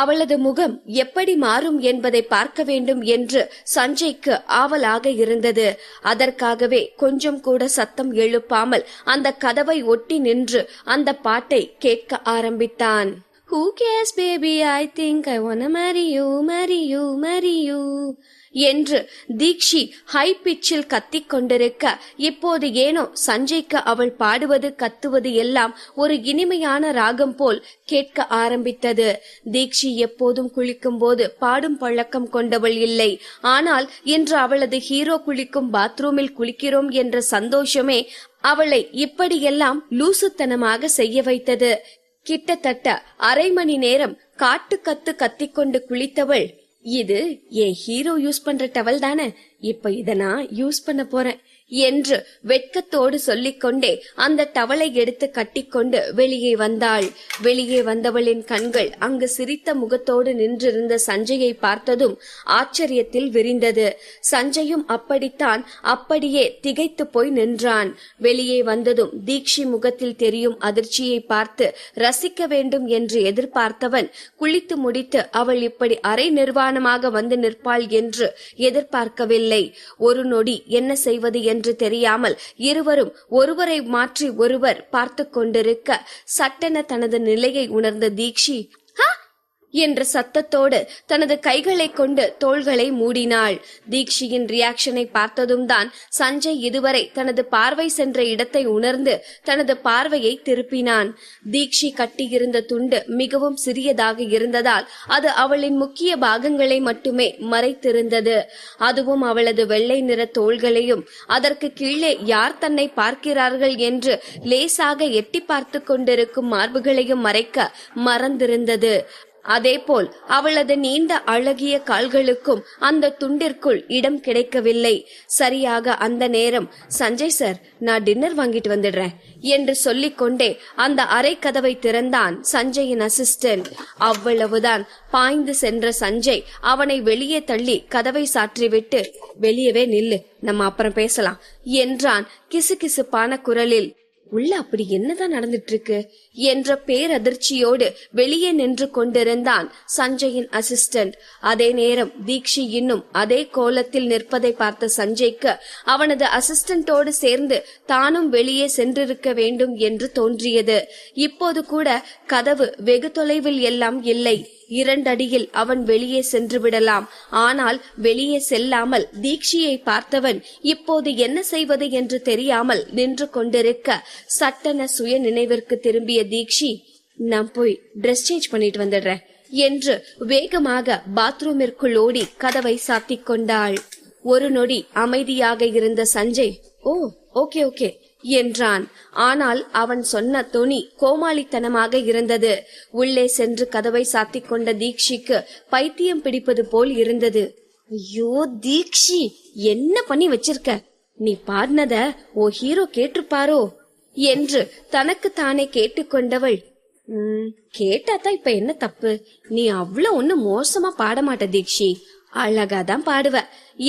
S1: அவளது முகம் எப்படி மாறும் என்பதை பார்க்க வேண்டும் என்று சஞ்சய்க்கு ஆவலாக இருந்தது. அதற்காகவே கொஞ்சம் கூட சத்தம் எழுப்பாமல் அந்த கதவை ஒட்டி நின்று அந்த பாட்டை கேட்க ஆரம்பித்தான். Who cares baby, I think I wanna marry you, marry you, marry you என்று தீக்ஷி ஹை பிச்சில் கத்திக் கொண்டிருக்க, இப்போது ஏனோ சஞ்சய்க்கு அவள் பாடுவது கத்துவது எல்லாம் ஒரு இனிமையான ராகம் போல் கேட்க ஆரம்பித்தது. தீக்ஷி எப்போதும் குளிக்கும் போது பாடும் பழக்கம் கொண்டவள் இல்லை. ஆனால் இன்று அவளது ஹீரோ குளிக்கும் பாத்ரூமில் குளிக்கிறோம் என்ற சந்தோஷமே அவளை இப்படியெல்லாம் லூசுத்தனமாக செய்ய வைத்தது. கிட்டத்தட்ட அரை மணி நேரம் காட்டு கத்து கத்திக்கொண்டு குளித்தவள், இது என் ஹீரோ யூஸ் பண்ற டவல் தானே, இப்ப இத நான் யூஸ் பண்ண போறேன் என்று வெட்கத்தோடு சொல்லிக்கொண்டே அந்த டவலை எடுத்து கட்டிக்கொண்டு வெளியே வந்தாள். வெளியே வந்தவளின் கண்கள் அங்கு சிரித்த முகத்தோடு நின்றிருந்த சஞ்சயை பார்த்ததும் ஆச்சரியத்தில் விரிந்தது. சஞ்சயும் அப்படித்தான், அப்படியே திகைத்து போய் நின்றான். வெளியே வந்ததும் தீக்ஷி முகத்தில் தெரியும் அதிர்ச்சியை பார்த்து ரசிக்க வேண்டும் என்று எதிர்பார்த்தவன், குளித்து முடித்து அவள் இப்படி அரை நிர்வாணமாக வந்து நிற்பாள் என்று எதிர்பார்க்கவில்லை. ஒரு நொடி என்ன செய்வது என்று தெரியாமல் இருவரும் ஒருவரை மாற்றி ஒருவர் பார்த்து கொண்டிருக்க, சட்டென தனது நிலையை உணர்ந்த தீக்ஷி என்ற சத்தத்தோடு தனது கைகளை கொண்டு தோள்களை மூடினாள். தீக்ஷியின் ரியாக்ஷனை பார்த்ததும் தான் சஞ்சய் இதுவரை தனது பார்வை சென்ற இடத்தை உணர்ந்து தனது பார்வையை திருப்பினான். தீக்ஷி கட்டியிருந்த துண்டு மிகவும் சிறியதாக இருந்ததால் அது அவளின் முக்கிய பாகங்களை மட்டுமே மறைத்திருந்தது. அதுவும் அவளது வெள்ளை நிற தோள்களையும் அதற்கு கீழே யார் தன்னை பார்க்கிறார்கள் என்று லேசாக எட்டி பார்த்து கொண்டிருக்கும் மார்புகளையும் மறைக்க மறந்திருந்தது. அதேபோல் அவளது நீண்ட அழகிய கால்களுக்கும் அந்த துண்டிற்குள் இடம் கிடைக்கவில்லை. சரியாக அந்த நேரம், சஞ்சய் சார், நான் டின்னர் வாங்கிட்டு வந்துடுறேன் என்று சொல்லிக்கொண்டே அந்த அறை கதவை திறந்தான் சஞ்சயின் அசிஸ்டன்ட். அவ்வளவுதான். பாய்ந்து சென்ற சஞ்சய் அவனை வெளியே தள்ளி கதவை சாற்றிவிட்டு, வெளியவே நில்லு, நம்ம அப்புறம் பேசலாம் என்றான் கிசுகிசுப்பான குரலில். உள்ள அப்படி என்னதான் நடந்துட்டு இருக்கு என்ற பேரதிர்ச்சியோடு வெளியே நின்று கொண்டிருந்தான் சஞ்சயின் அசிஸ்டன்ட். அதே நேரம் தீக்ஷி இன்னும் அதே கோலத்தில் நிற்பதை பார்த்த சஞ்சய்க்கு அவனது அசிஸ்டன்டோடு சேர்ந்து தானும் வெளியே சென்றிருக்க வேண்டும் என்று தோன்றியது. இப்போது கூட கதவு வெகு தொலைவில் எல்லாம் இல்லை. 2 அடியில் அவன் வெளியே சென்று விடலாம். ஆனால் வெளியே செல்லாமல் தீக்ஷியை பார்த்தவன் இப்போது என்ன செய்வது என்று தெரியாமல் நின்று கொண்டிருக்க, சட்டென சுய நினைவிற்கு திரும்பிய தீக்ஷி, நான் போய் டிரெஸ் சேஞ்ச் பண்ணிட்டு வந்துடுறேன் என்று வேகமாக பாத்ரூமிற்குள் ஓடி கதவை சாத்திக் கொண்டாள். ஒரு நொடி அமைதியாக இருந்த சஞ்சய், ஓ ஓகே ஓகே என்றான். ஆனால் அவன் சொன்ன தொனி கோமாளித்தனமாக இருந்தது. உள்ளே சென்று கதவை சாத்திக் கொண்ட தீக்ஷிக்கு பைத்தியம் பிடிப்பது போல் இருந்தது. ஐயோ தீக்ஷி, என்ன பண்ணி வச்சிருக்க? நீ பாடினத ஓ ஹீரோ கேட்டிருப்பாரோ என்று தனக்கு தானே கேட்டுக்கொண்டவள், கேட்டாதான் இப்ப என்ன தப்பு? நீ அவ்வளவு ஒண்ணு மோசமா பாட மாட்ட தீக்ஷி, அழகாதான் பாடுவ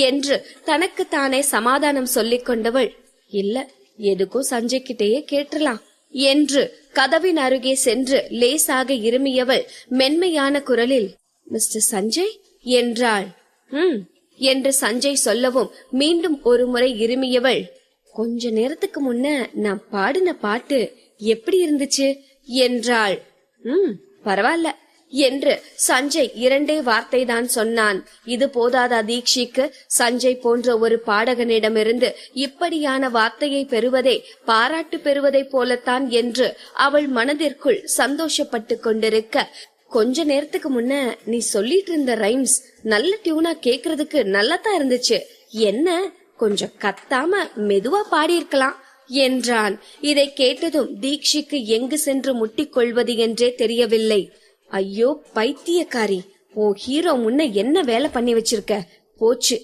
S1: என்று தனக்கு தானே சமாதானம் சொல்லிக் கொண்டவள், இல்ல எதுக்கும் சஞ்சய் கிட்டேயே கேட்டுலாம் என்று கதவின் அருகே சென்று லேசாக இருமியவள் மென்மையான குரலில், மிஸ்டர் சஞ்சய் என்றாள். என்று சஞ்சய் சொல்லவும் மீண்டும் ஒரு முறை இருமியவள், கொஞ்ச நேரத்துக்கு முன்ன நான் பாடின பாட்டு எப்படி இருந்துச்சு என்றாள். பரவாயில்ல என்று சஞ்சய் 2 வார்த்தை தான் சொன்னான். இது போதாதா தீக்ஷிக்கு? சஞ்சய் போன்ற ஒரு பாடகனிடமிருந்து இப்படியான வார்த்தையை பெறுவதே பாராட்டு பெறுவதை போலத்தான் என்று அவள் மனதிற்குள் சந்தோஷப்பட்டு கொண்டிருக்க, கொஞ்ச நேரத்துக்கு முன்ன நீ சொல்லிட்டு இருந்த ரைம்ஸ் நல்ல டியூனா கேக்குறதுக்கு நல்லாதான் இருந்துச்சு, என்ன கொஞ்சம் கத்தாம மெதுவா பாடியிருக்கலாம் என்றான். இதை கேட்டதும் தீக்ஷிக்கு எங்கு சென்று முட்டிக்கொள்வது என்றே தெரியவில்லை. ஐயோ பைத்தியக்காரி, உன் ஹீரோ முன்ன என்ன வேலை பண்ணி வச்சிருக்க? போச்சு,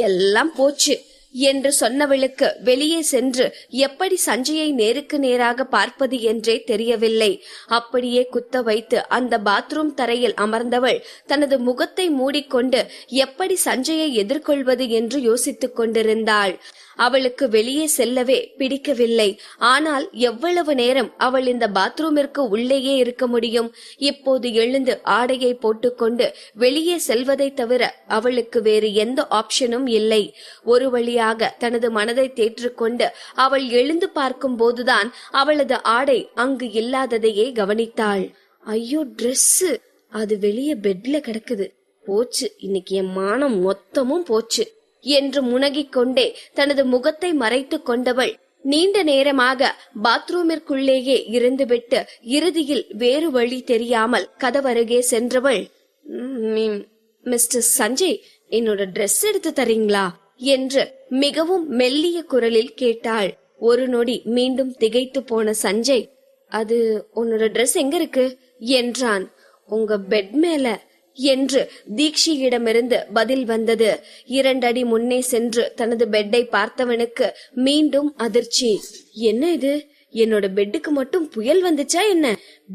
S1: எல்லாம் போச்சு என்று சொன்னவளுக்கு வெளியே சென்று எப்படி சஞ்சயை நேருக்கு நேராக பார்ப்பது என்றே தெரியவில்லை. அப்படியே குத்த வைத்து அந்த பாத்ரூம் தரையில் அமர்ந்தவள் தனது முகத்தை மூடிக்கொண்டு எப்படி சஞ்சயை எதிர்கொள்வது என்று யோசித்துக் கொண்டிருந்தாள். அவளுக்கு வெளியே செல்லவே பிடிக்கவில்லை. ஆனால் எவ்வளவு நேரம் அவள் இந்த பாத்ரூமிற்கு உள்ளேயே இருக்க முடியும்? இப்போது எழுந்து ஆடையை போட்டுக்கொண்டு வெளியே செல்வதை தவிர அவளுக்கு வேறு எந்த ஆப்ஷனும் இல்லை. ஒரு வழியாக தனது மனதை தேற்றிக்கொண்டு அவள் எழுந்து பார்க்கும் போதுதான் அவளது ஆடை அங்கு இல்லாததையே கவனித்தாள். ஐயோ, ட்ரெஸ் அது வெளியே பெட்ல கிடக்குது. போச்சு, இன்னைக்கு என் மானம் மொத்தமும் போச்சு என்று முனகிக் கொண்டே தனது முகத்தை மறைத்து கொண்டவள் நீண்ட நேரமாக பாத்ரூமிற்குள்ளேயே இருந்துவிட்டு இறுதியில் வேறு வழி தெரியாமல் கதவருகே சென்றவள், மிஸ்டர் சஞ்சய், என்னோட ட்ரெஸ் எடுத்து தரீங்களா என்று மிகவும் மெல்லிய குரலில் கேட்டாள். ஒரு நொடி மீண்டும் திகைத்து போன சஞ்சய், அது உன்னோட ட்ரெஸ் எங்க இருக்கு என்றான். உங்க பெட் மேல என்று தீக்ஷியிடமிருந்து பதில் வந்தது. 2 அடி முன்னே சென்று தனது பெட்டை பார்த்தவனுக்கு மீண்டும் அதிர்ச்சி. என்ன இது, என்னோட பெட்டுக்கு மட்டும் புயல் வந்துச்சா என்ன?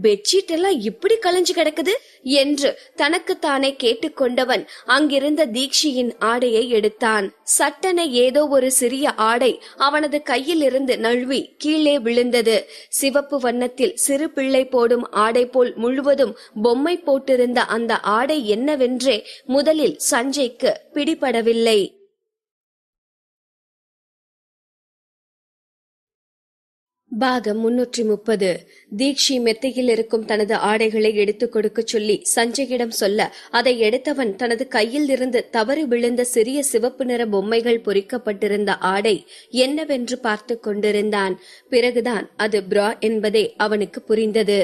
S1: பெட்ஷீட் எல்லாம் இப்படி கலைஞ்சு கிடக்குது என்று தனக்குத்தானே கேட்டுக்கொண்டவன் அங்கிருந்த தீக்ஷியின் ஆடையை எடுத்தான். சட்டென ஏதோ ஒரு சிறிய ஆடை அவனது கையில் இருந்து நழுவி கீழே விழுந்தது. சிவப்பு வண்ணத்தில் சிறு பிள்ளை போடும் ஆடை போல் முழுவதும் பொம்மை போட்டிருந்த அந்த ஆடை என்னவென்றே முதலில் சஞ்சய்க்கு பிடிபடவில்லை. பாகம் 330. தீக்ஷி மெத்தையில் இருக்கும் தனது ஆடைகளை எடுத்துக் கொடுக்க சொல்லி சஞ்சயிடம் சொல்ல, அதை எடுத்தவன் தனது கையில் இருந்து தவறி விழுந்த சிறிய சிவப்பு நிற பொம்மைகள் பொறிக்கப்பட்டிருந்த ஆடை என்னவென்று பார்த்து கொண்டிருந்தான். பிறகுதான் அது பிரா என்பதே அவனுக்கு புரிந்தது.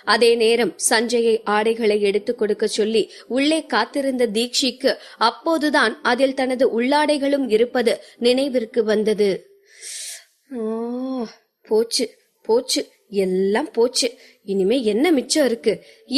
S1: அதே நேரம் சஞ்சயை ஆடைகளை எடுத்துக் கொடுக்க சொல்லி உள்ளே காத்திருந்த தீக்ஷிக்கு அப்போதுதான் அதில் தனது உள்ளாடைகளும் இருப்பது நினைவிற்கு வந்தது. போச்சு போச்சு, எல்லாம் போச்சு, இனிமே என்ன மிச்சம் இருக்கு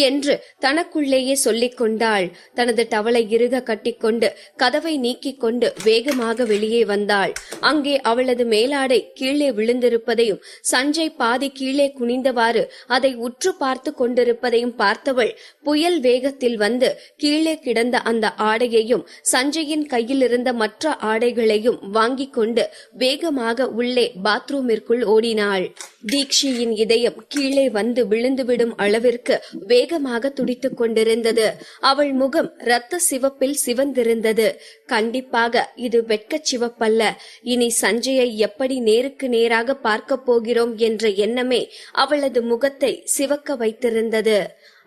S1: என்று தனக்குள்ளேயே சொல்லிக் கொண்டாள். தனது டவலை இறுக கட்டிக்கொண்டு கதவை நீக்கிக் கொண்டு வேகமாக வெளியே வந்தாள். அங்கே அவளது மேலாடை கீழே விழுந்திருப்பதையும் சஞ்சய் பாதி கீழே குனிந்தவாறு அதை உற்று பார்த்து கொண்டிருப்பதையும் பார்த்தவள் புயல் வேகத்தில் வந்து கீழே கிடந்த அந்த ஆடையையும் சஞ்சயின் கையில் இருந்த மற்ற ஆடைகளையும் வாங்கிக் கொண்டு வேகமாக உள்ளே பாத்ரூமிற்குள் ஓடினாள். தீக்ஷியின் இதயம் கீழே வந்து விழுந்துவிடும் அளவிற்கு வேகமாக துடித்துக் கொண்டிருந்தது. அவள் முகம் இரத்த சிவப்பில் சிவந்திருந்தது. கண்டிப்பாக இது வெட்கச் சிவப்பல்ல. இனி சஞ்சயை எப்படி நேருக்கு நேராக பார்க்க போகிறோம் என்ற எண்ணமே அவளது முகத்தை சிவக்க வைத்திருந்தது.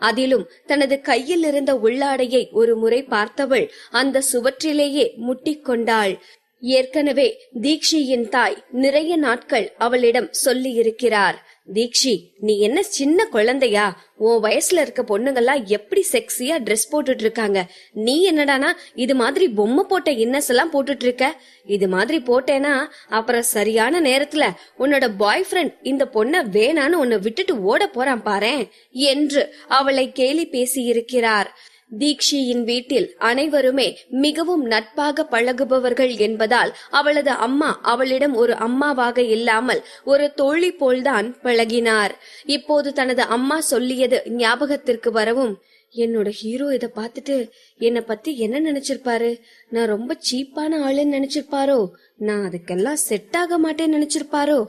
S1: அதிலும் தனது கையில் இருந்த உள்ளாடையை ஒரு முறை பார்த்தவள் அந்த சுவற்றிலேயே முட்டிக்கொண்டாள். ஏற்கனவே தீக்ஷியின் தாய் நிறைய நாட்கள் அவளிடம் சொல்லி இருக்கிறார், தீக்ஷி, நீ என்ன சின்ன குழந்தையா? உன் வயசுல இருக்க பொண்ணுங்கெல்லாம் எப்படி செக்ஸியா ட்ரெஸ் போட்டுட்டு இருக்காங்க. நீ என்னடானா இது மாதிரி பொம்மை போட்ட இன்னஸ் எல்லாம் போட்டுட்டு இருக்க. இது மாதிரி போட்டேனா அப்புறம் சரியான நேரத்துல உன்னோட பாய் ஃப்ரெண்ட் இந்த பொண்ண வேணான்னு உன்னை விட்டுட்டு ஓட போறான் பாரேன் என்று அவளை கேலி பேசி இருக்கிறார். தீக்ஷியின் வீட்டில் அனைவருமே மிகவும் நட்பாக பழகுபவர்கள் என்பதால் அவளது அம்மா அவளிடம் ஒரு அம்மாவாக இல்லாமல் ஒரு தோழி போல்தான் பழகினார். இப்போது தனது அம்மா சொல்லியது ஞாபகத்திற்கு வரவும், என்னோட ஹீரோ இத பார்த்துட்டு என்னை பத்தி என்ன நினைச்சிருப்பாரு? நான் ரொம்ப சீப்பான ஆளுன்னு நினைச்சிருப்பாரோ? நான் அதுக்கெல்லாம் செட் ஆக மாட்டேன்னு நினைச்சிருப்பாரோ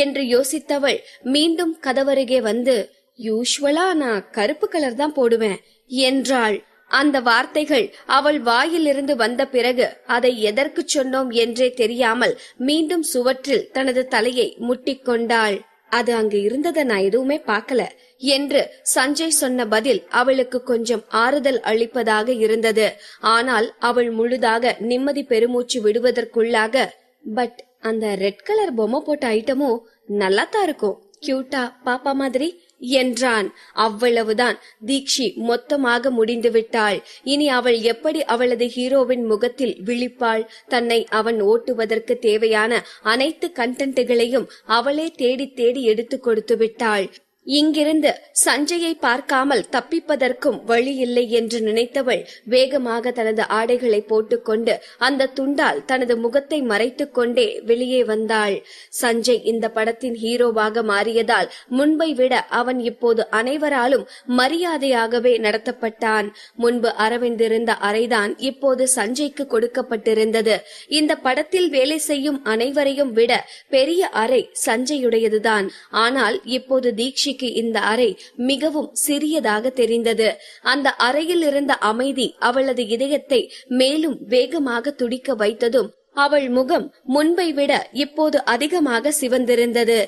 S1: என்று யோசித்தவள் மீண்டும் கதவருகே வந்து, யூஸ்வலா நான் கருப்பு கலர் தான் போடுவேன் என்றாள். அந்த வார்த்தைகள் அவள் வாயிலிருந்து வந்த பிறகு அதை எதற்கு சொன்னோம் என்றே தெரியாமல் மீண்டும் சுவற்றில் தனது தலையை முட்டிக்கொண்டாள். அது அங்கு இருந்ததை நான் எதுவுமே பார்க்கல என்று சஞ்சய் சொன்ன பதில் அவளுக்கு கொஞ்சம் ஆறுதல் அளிப்பதாக இருந்தது. ஆனால் அவள் முழுதாக நிம்மதி பெருமூச்சு விடுவதற்குள்ளாக, பட் அந்த ரெட் கலர் பொம்மை போட்ட ஐட்டமும் நல்லாத்தான் இருக்கும், கியூட்டா பாப்பா மாதிரி என்றான். அவ்வளவுதான். தீக்ஷி மொத்தமாக முடிந்து விட்டாள். இனி அவள் எப்படி அவளது ஹீரோவின் முகத்தில் விழிப்பாள்? தன்னை அவன் ஓட்டுவதற்கு தேவையான அனைத்து கண்டென்ட்டுகளையும் அவளே தேடி தேடி எடுத்து கொடுத்து விட்டாள். இங்கிருந்து சஞ்சயை பார்க்காமல் தப்பிப்பதற்கும் வழி இல்லை என்று நினைத்தவள் வேகமாக தனது ஆடைகளை போட்டுக்கொண்டு அந்த துண்டால் தனது முகத்தை மறைத்துக் கொண்டே வெளியே வந்தாள். சஞ்சய் இந்த படத்தின் ஹீரோவாக மாறியதால் முன்பை விட அவன் இப்போது அனைவராலும் மரியாதையாகவே நடத்தப்பட்டான். முன்பு அரவிந்த் இருந்த அறைதான் இப்போது சஞ்சய்க்கு கொடுக்கப்பட்டிருந்தது. இந்த படத்தில் வேலை செய்யும் அனைவரையும் விட பெரிய அறை சஞ்சயுடையதுதான். ஆனால் இப்போது தீக்ஷி இந்த அறை மிகவும் சிறியதாக தெரிந்தது. அந்த அறையில் இருந்த அமைதி அவளது இதயத்தை மேலும் வேகமாக துடிக்க வைத்ததும் அவள் முகம் முன்பை விட இப்போது அதிகமாக சிவந்திருந்தது.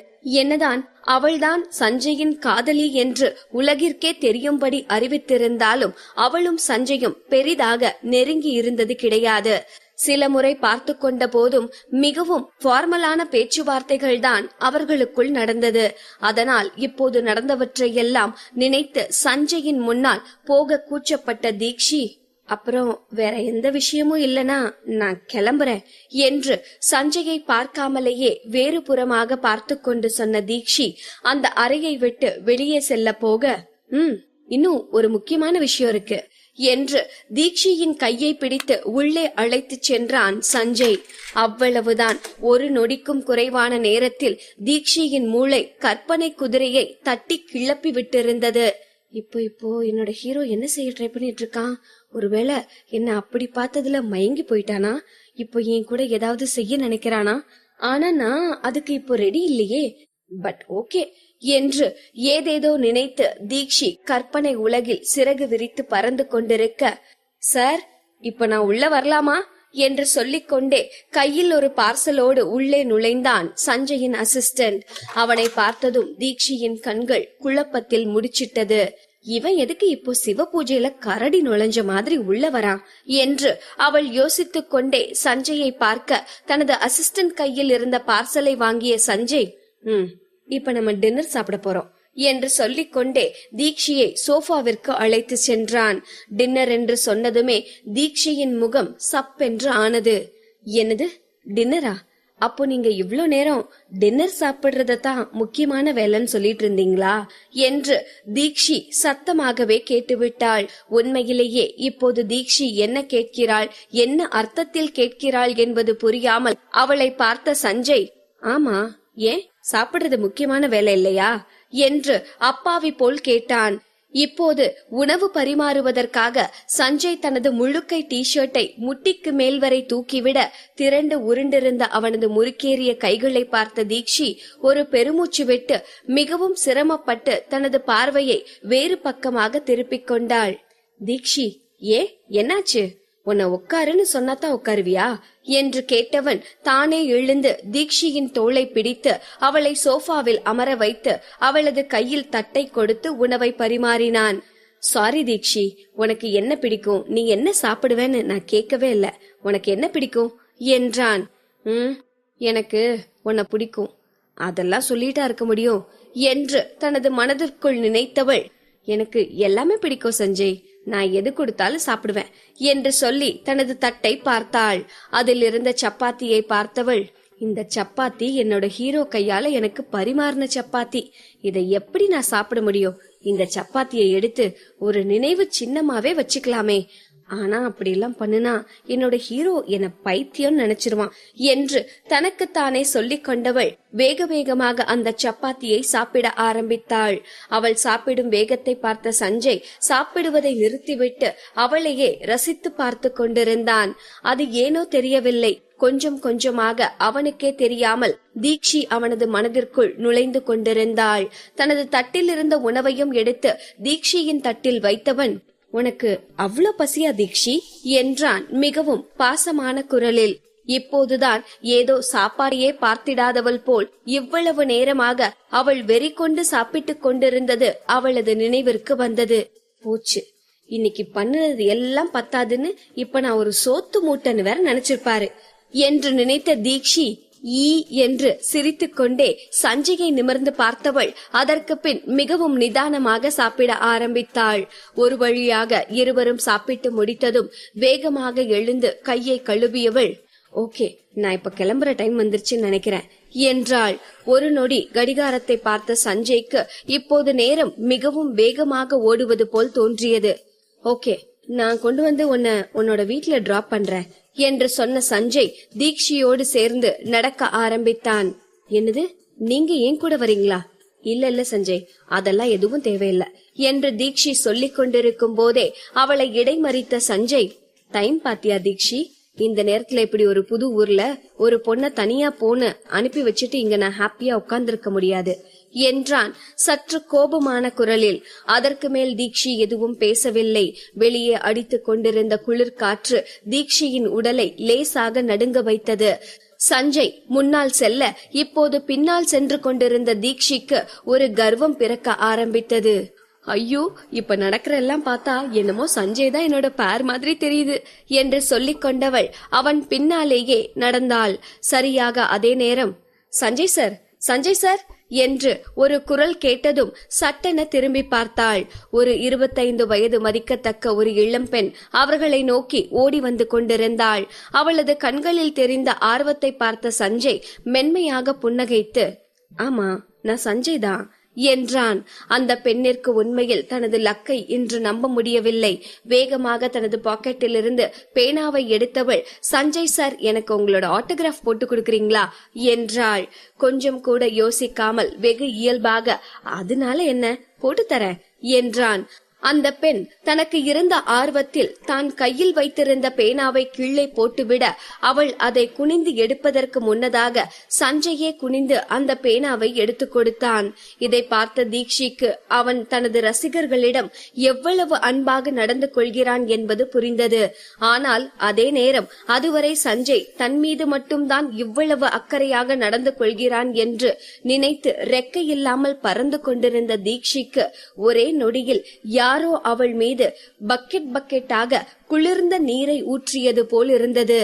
S1: என்னதான் அவள்தான் சஞ்சயின் காதலி என்று உலகிற்கே தெரியும்படி அறிவித்திருந்தாலும் அவளும் சஞ்சயும் பெரிதாக நெருங்கி இருந்தது கிடையாது. சில முறை பார்த்து கொண்ட போதும் மிகவும் ஃபார்மலான பேச்சுவார்த்தைகள் தான் அவர்களுக்குள் நடந்தது. அதனால் இப்போது நடந்தவற்றையெல்லாம் நினைத்து சஞ்சயின் முன்னால் போக கூச்சப்பட்ட தீக்ஷி, அப்புறம் வேற எந்த விஷயமும் இல்லனா நான் கிளம்புறேன் என்று சஞ்சயை பார்க்காமலேயே வேறு புறமாக பார்த்து கொண்டு சொன்ன தீக்ஷி அந்த அறையை விட்டு வெளியே செல்ல போக, இன்னும் ஒரு முக்கியமான விஷயம் இருக்கு என்று தீக்ஷியின் கையை பிடித்து உள்ளே அழைத்து சென்றான் சஞ்சய். அவ்வளவுதான். ஒரு நொடிக்கும் குறைவான நேரத்தில் தீக்ஷியின் மூளை கற்பனை குதிரையை தட்டி கிளப்பி விட்டிருந்தது. இப்போ என்னோட ஹீரோ என்ன செய்ய ட்ரை பண்ணிட்டு இருக்கான்? ஒருவேளை என்ன அப்படி பார்த்ததுல மயங்கி போயிட்டானா? இப்போ என் கூட ஏதாவது செய்ய நினைக்கிறானா? ஆனா நான் அதுக்கு இப்போ ரெடி இல்லையே. பட் ஓகே என்று ஏதேதோ நினைத்து தீக்ஷி கற்பனை உலகில் சிறகு விரித்து பறந்து கொண்டிருக்க, சார் இப்ப நான் உள்ள வரலாமா என்று சொல்லிக்கொண்டே கையில் ஒரு பார்சலோடு உள்ளே நுழைந்தான் சஞ்சயின் அசிஸ்டன்ட். அவனை பார்த்ததும் தீக்ஷியின் கண்கள் குழப்பத்தில் முடிச்சிட்டது. இவன் எதுக்கு இப்போ சிவ பூஜையில கரடி நுழைஞ்ச மாதிரி உள்ள வரான் என்று அவள் யோசித்துக் கொண்டே சஞ்சயை பார்க்க தனது அசிஸ்டன்ட் கையில் இருந்த பார்சலை வாங்கிய சஞ்சய், இப்ப நம்ம டின்னர் சாப்பிட போறோம் என்று சொல்லிக் கொண்டே தீக்ஷியை சோஃபாவிற்கு அழைத்து சென்றான். டின்னர் என்று சொன்னதுமே தீக்ஷியின் முகம் சப்பென்று ஆனது. என்னது டின்னரா? அப்போ நீங்க இவ்ளோ நேரம் டின்னர் சாப்பிடுறதான் முக்கியமான வேலைன்னு சொல்லிட்டு இருந்தீங்களா என்று தீக்ஷி சத்தமாகவே கேட்டுவிட்டாள். உண்மையிலேயே இப்போது தீக்ஷி என்ன கேட்கிறாள், என்ன அர்த்தத்தில் கேட்கிறாள் என்பது புரியாமல் அவளை பார்த்த சஞ்சய், ஆமா ஏன் சாப்பிடுறது முக்கியமான வேலை இல்லையா என்று அப்பாவி போல் கேட்டான். இப்போது உணவு பரிமாறுவதற்காக சஞ்சய் தனது முழுக்கை டி-ஷர்ட்டை முட்டிக்கு மேல் வரை தூக்கிவிட திரண்டு உருண்டிருந்த அவனது முறுக்கேறிய கைகளை பார்த்த தீக்ஷி ஒரு பெருமூச்சு விட்டு மிகவும் சிரமப்பட்டு தனது பார்வையை வேறு பக்கமாக திருப்பிக் கொண்டாள். தீக்ஷி, என்னாச்சு? உன்னை உட்காருன்னு சொன்னாதான் உட்காருவியா என்று கேட்டவன் தானே எழுந்து தீக்ஷியின் தோளை பிடித்து அவளை சோஃபாவில் அமர வைத்து அவளது கையில் தட்டை கொடுத்து உணவை பரிமாறினான். சாரி தீக்ஷி, உனக்கு என்ன பிடிக்கும், நீ என்ன சாப்பிடுவேன்னு நான் கேட்கவே இல்ல. உனக்கு என்ன பிடிக்கும் என்றான். எனக்கு உன்னை பிடிக்கும், அதெல்லாம் சொல்லிட்டா இருக்க முடியும் என்று தனது மனதிற்குள் நினைத்தவள், எனக்கு எல்லாமே பிடிக்கும் சஞ்சய், நான் எது கொடுத்தாலும் சாப்பிடுவேன் என்று சொல்லி தனது தட்டை பார்த்தாள். அதில் இருந்த சப்பாத்தியை பார்த்தவள், இந்த சப்பாத்தி என்னோட ஹீரோ கையால எனக்கு பரிமாறின சப்பாத்தி, இதை எப்படி நான் சாப்பிட முடியும்? இந்த சப்பாத்தியை எடுத்து ஒரு நினைவு சின்னமாவே வச்சுக்கலாமே. ஆனா அப்படி எல்லாம் பண்ணுனா என்னோட ஹீரோ என்ன பைத்தியம் நினைச்சிருவான் என்று தனக்குத்தானே சொல்லிக் கொண்டவள் வேக வேகமாக அந்த சப்பாத்தியை சாப்பிட ஆரம்பித்தாள். அவள் சாப்பிடும் வேகத்தை பார்த்த சஞ்சய் சாப்பிடுவதை நிறுத்திவிட்டு அவளையே ரசித்து பார்த்து கொண்டிருந்தான். அது ஏனோ தெரியவில்லை, கொஞ்சம் கொஞ்சமாக அவனுக்கே தெரியாமல் தீக்ஷி அவனது மனதிற்குள் நுழைந்து கொண்டிருந்தாள். தனது தட்டில் இருந்த உணவையும் எடுத்து தீக்ஷியின் தட்டில் வைத்தவன், உனக்கு அவ்வளவு பசியா தீக்ஷி என்றான் மிகவும் பாசமான குரலில். இப்போதுதான் ஏதோ சாப்பாடையே பார்த்திடாதவள் போல் இவ்வளவு நேரமாக அவள் வெறி கொண்டு சாப்பிட்டுக் கொண்டிருந்தது அவளது நினைவிற்கு வந்தது. போச்சு, இன்னைக்கு பண்ணுறது எல்லாம் பத்தாதுன்னு இப்ப நான் ஒரு சோத்து மூட்டைன்னு வேற நினைச்சிருப்பாரு என்று நினைத்த தீக்ஷி ஈ என்று சிரித்துக் கொண்டே சஞ்சயை நிமிர்ந்து பார்த்தவள் அதற்கு பின் மிகவும் நிதானமாக சாப்பிட ஆரம்பித்தாள். ஒரு வழியாக இருவரும் சாப்பிட்டு முடித்ததும் வேகமாக எழுந்து கையை கழுவியவள், ஓகே நான் இப்ப கிளம்புற டைம் வந்துருச்சுன்னு நினைக்கிறேன் என்றாள். ஒரு நொடி கடிகாரத்தை பார்த்த சஞ்சய்க்கு இப்போது நேரம் மிகவும் வேகமாக ஓடுவது போல் தோன்றியது. ஓகே, நான் கொண்டு வந்து உன்னோட வீட்ல டிராப் பண்றேன் என்று சொன்ன சஞ்சய் தீக்ஷியோடு சேர்ந்து நடக்க ஆரம்பித்தான். என்னது, நீங்க ஏன் கூட வரீங்களா? இல்ல சஞ்சய், அதெல்லாம் எதுவும் தேவையில்லை என்று தீக்ஷி சொல்லிக் கொண்டிருக்கும் போதே அவளை இடைமறித்த சஞ்சய், டைம் பாத்தியா தீக்ஷி? இந்த நேரத்துல இப்படி ஒரு புது ஊர்ல ஒரு பொண்ண தனியா போன்னு அனுப்பி வச்சுட்டு இங்க நான் ஹாப்பியா உட்கார்ந்திருக்க முடியாது என்றான் சற்று கோபமான குரலில். அதற்கு மேல் தீக்ஷி எதுவும் பேசவில்லை. வெளியே அடித்துக் கொண்டிருந்த குளிர் காற்று தீக்ஷியின் உடலை லேசாக நடுங்க வைத்தது. சஞ்சய் முன்னால் செல்ல இப்போது பின்னால் சென்று கொண்டிருந்த தீக்ஷிக்கு ஒரு கர்வம் பிறக்க ஆரம்பித்தது. ஐயோ, இப்ப நடக்கிற எல்லாம் பார்த்தா என்னமோ சஞ்சய் தான் என்னோட பேர் மாதிரி தெரியுது என்று சொல்லிக் கொண்டவள் அவன் பின்னாலேயே நடந்தாள். சரியாக அதே நேரம், சஞ்சய் சார், சஞ்சய் சார் என்று ஒரு குரல் கேட்டதும் சட்டென திரும்பி பார்த்தாள். ஒரு 25 வயது மதிக்கத்தக்க ஒரு இளம்பெண் அவர்களை நோக்கி ஓடி வந்து கொண்டிருந்தாள். அவளது கண்களில் தெரிந்த ஆர்வத்தை பார்த்த சஞ்சய் மென்மையாக புன்னகைத்து, ஆமா, நான் சஞ்சய் தான் என்றான். அந்த பெண்ணிற்கு உண்மையில் தனது லக்கை இன்று நம்ப முடியவில்லை. வேகமாக தனது பாக்கெட்டில் இருந்து பேனாவை எடுத்தவள், சஞ்சய் சார், எனக்கு உங்களோட ஆட்டோகிராஃப் போட்டு கொடுக்கறீங்களா என்றாள். கொஞ்சம் கூட யோசிக்காமல் வெகு இயல்பாக, அதனால என்ன, போட்டு தரேன் என்றான். அந்த பெண் தனக்கு இருந்த ஆர்வத்தில் தான் கையில் வைத்திருந்த பேனாவை கீழே போட்டுவிட அவள் அதை குனிந்து எடுப்பதற்கு முன்னதாக சஞ்சயே குனிந்து அந்த பேனாவை எடுத்து கொடுத்தான். இதை பார்த்த தீக்ஷிக்கு அவன் தனது ரசிகர்களிடம் எவ்வளவு அன்பாக நடந்து கொள்கிறான் என்பது புரிந்தது. ஆனால் அதே நேரம் அதுவரை சஞ்சய் தன் மீது மட்டும்தான் இவ்வளவு அக்கறையாக நடந்து கொள்கிறான் என்று நினைத்து ரெக்கையில்லாமல் பறந்து கொண்டிருந்த தீக்ஷிக்கு ஒரே நொடியில் யாரோ அவள் மீது பக்கெட்டாக குளிர்ந்த நீரை ஊற்றியது போல் இருந்தது.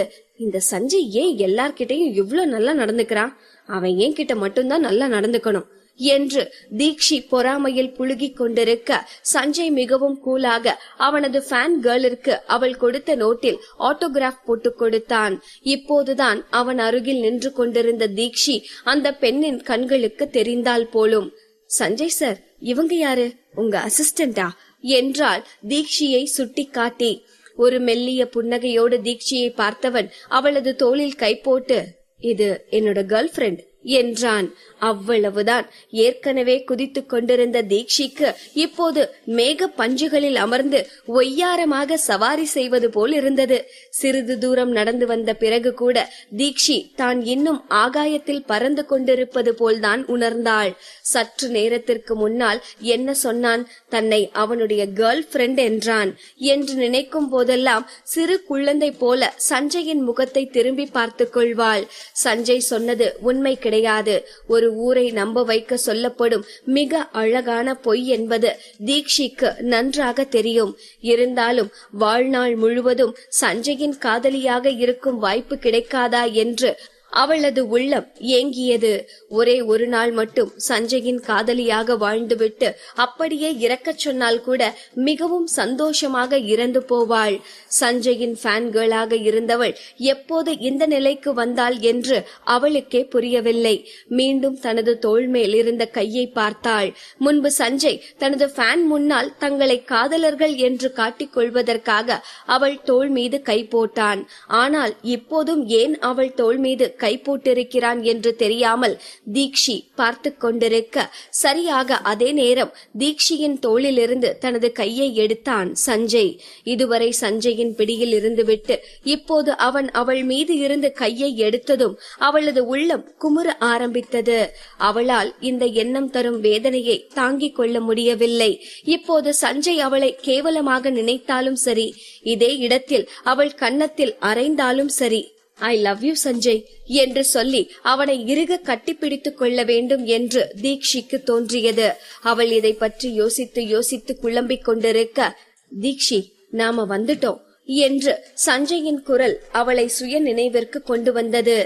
S1: இந்த சஞ்சய் ஏன் எல்லார்கிட்டையும் இவ்வளவு நல்லா நடந்துக்கிறான்? அவன் ஏன் கிட்ட மட்டும்தான் நல்லா நடந்துக்கணும் என்று தீக்ஷி பொறாமையில் புழுகிக் கொண்டிருக்க, சஞ்சய் மிகவும் கூலாக அவனது ஃபேன் கேர்ளிற்கு அவள் கொடுத்த நோட்டில் ஆட்டோகிராஃப் போட்டு கொடுத்தான். இப்போதுதான் அவன் அருகில் நின்று கொண்டிருந்த தீக்ஷி அந்த பெண்ணின் கண்களுக்கு தெரிந்தால் போலும். சஞ்சய் சார், இவங்க யாரு, உங்க அசிஸ்டண்டா என்றால் தீக்ஷியை சுட்டி காட்டி. ஒரு மெல்லிய புன்னகையோடு தீக்ஷியை பார்த்தவன் அவளது தோளில் கை போட்டு, இது என்னோட கேர்ள் ஃபிரெண்ட் என்றான். அவ்வளவுதான். ஏற்கனவே குதித்துக் கொண்டிருந்த தீக்ஷிக்கு இப்போது மேக பஞ்சுகளில் அமர்ந்து ஒய்யாரமாக சவாரி செய்வது போல் இருந்தது. சிறிது தூரம் நடந்து வந்த பிறகு கூட தீக்ஷி தான் இன்னும் ஆகாயத்தில் பறந்து கொண்டிருப்பது போல்தான் உணர்ந்தாள். சற்று நேரத்திற்கு முன்னால் என்ன சொன்னான்? தன்னை அவனுடைய கேர்ள் ஃபிரெண்ட் என்றான் என்று நினைக்கும் போதெல்லாம் சிறு குழந்தை போல சஞ்சயின் முகத்தை திரும்பி பார்த்துக் கொள்வாள். சஞ்சய் சொன்னது உண்மை கிடையாது. ஒரு ஊரை நம்ப வைக்க சொல்லப்படும் மிக அழகான பொய் என்பது தீக்ஷிக்கு நன்றாக தெரியும். இருந்தாலும் வாழ்நாள் முழுவதும் சஞ்சயின் காதலியாக இருக்கும் வாய்ப்பு கிடைக்காதா என்று அவளது உள்ளம் ஏங்கியது. ஒரே ஒரு நாள் மட்டும் சஞ்சயின் காதலியாக வாழ்ந்துவிட்டு அப்படியே இறக்கச் சொன்னால் கூட மிகவும் சந்தோஷமாக இறந்து போவாள். சஞ்சயின் ஃபேன் கேர்ளாக இருந்தவள் எப்போது இந்த நிலைக்கு வந்தாள் என்று அவளுக்கே புரியவில்லை. மீண்டும் தனது தோள் மேல் இருந்த கையை பார்த்தாள். முன்பு சஞ்சய் தனது ஃபேன் முன்னால் தங்களை காதலர்கள் என்று காட்டிக் கொள்வதற்காக அவள் தோள் மீது கை போட்டான். ஆனால் இப்போதும் ஏன் அவள் தோள் மீது கை போட்டிருக்கிறான் என்று தெரியாமல் தீக்ஷி பார்த்து கொண்டிருக்க, சரியாக அதே நேரம் தீக்ஷியின் தோளிலிருந்து தனது கையை எடுத்தான் சஞ்சய். இதுவரை சஞ்சயின் பிடியில் இருந்துவிட்டு இப்போது அவன் அவள் மீது இருந்து கையை எடுத்ததும் அவளது உள்ளம் குமுற ஆரம்பித்தது. அவளால் இந்த எண்ணம் தரும் வேதனையை தாங்கிக் கொள்ள முடியவில்லை. இப்போது சஞ்சய் அவளை கேவலமாக நினைத்தாலும் சரி, இதே இடத்தில் அவள் கன்னத்தில் அறைந்தாலும் சரி, ஐ லவ் யூ சஞ்சய் என்று சொல்லி அவனை இறுக கட்டிப்பிடித்துக் கொள்ள வேண்டும் என்று தீக்ஷிக்கு தோன்றியது. அவள் இதை பற்றி யோசித்து யோசித்து குழம்பிக் கொண்டிருக்க, தீக்ஷி, நாம வந்துட்டோம் என்று சஞ்சயின் குரல் அவளை சுய நினைவிற்கு கொண்டு வந்தது.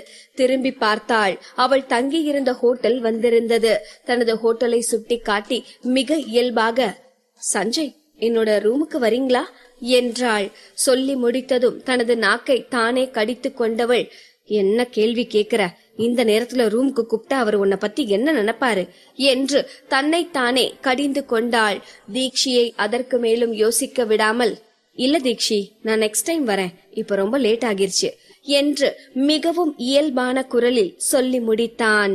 S1: திரும்பி பார்த்தாள். அவள் தங்கியிருந்த ஹோட்டல் வந்திருந்தது. தனது ஹோட்டலை சுட்டி காட்டி மிக இயல்பாக, சஞ்சய், என்னோட ரூமுக்கு வரீங்களா என்றாள். சொல்லி முடித்ததும் தனது நாக்கை தானே கடித்து கொண்டவள், என்ன கேள்வி கேக்குற? இந்த நேரத்துல ரூமுக்கு கூப்பிட்டா அவர் உன்னை பத்தி என்ன நினைப்பாரு என்று தன்னைத்தானே கடிந்து கொண்டாள். தீக்ஷியை அதற்கு மேலும் யோசிக்க விடாமல், இல்ல தீக்ஷி, நான் நெக்ஸ்ட் டைம் வரேன், இப்ப ரொம்ப லேட் ஆகிருச்சு என்று மிகவும் இயல்பான குரலில் சொல்லி முடித்தான்.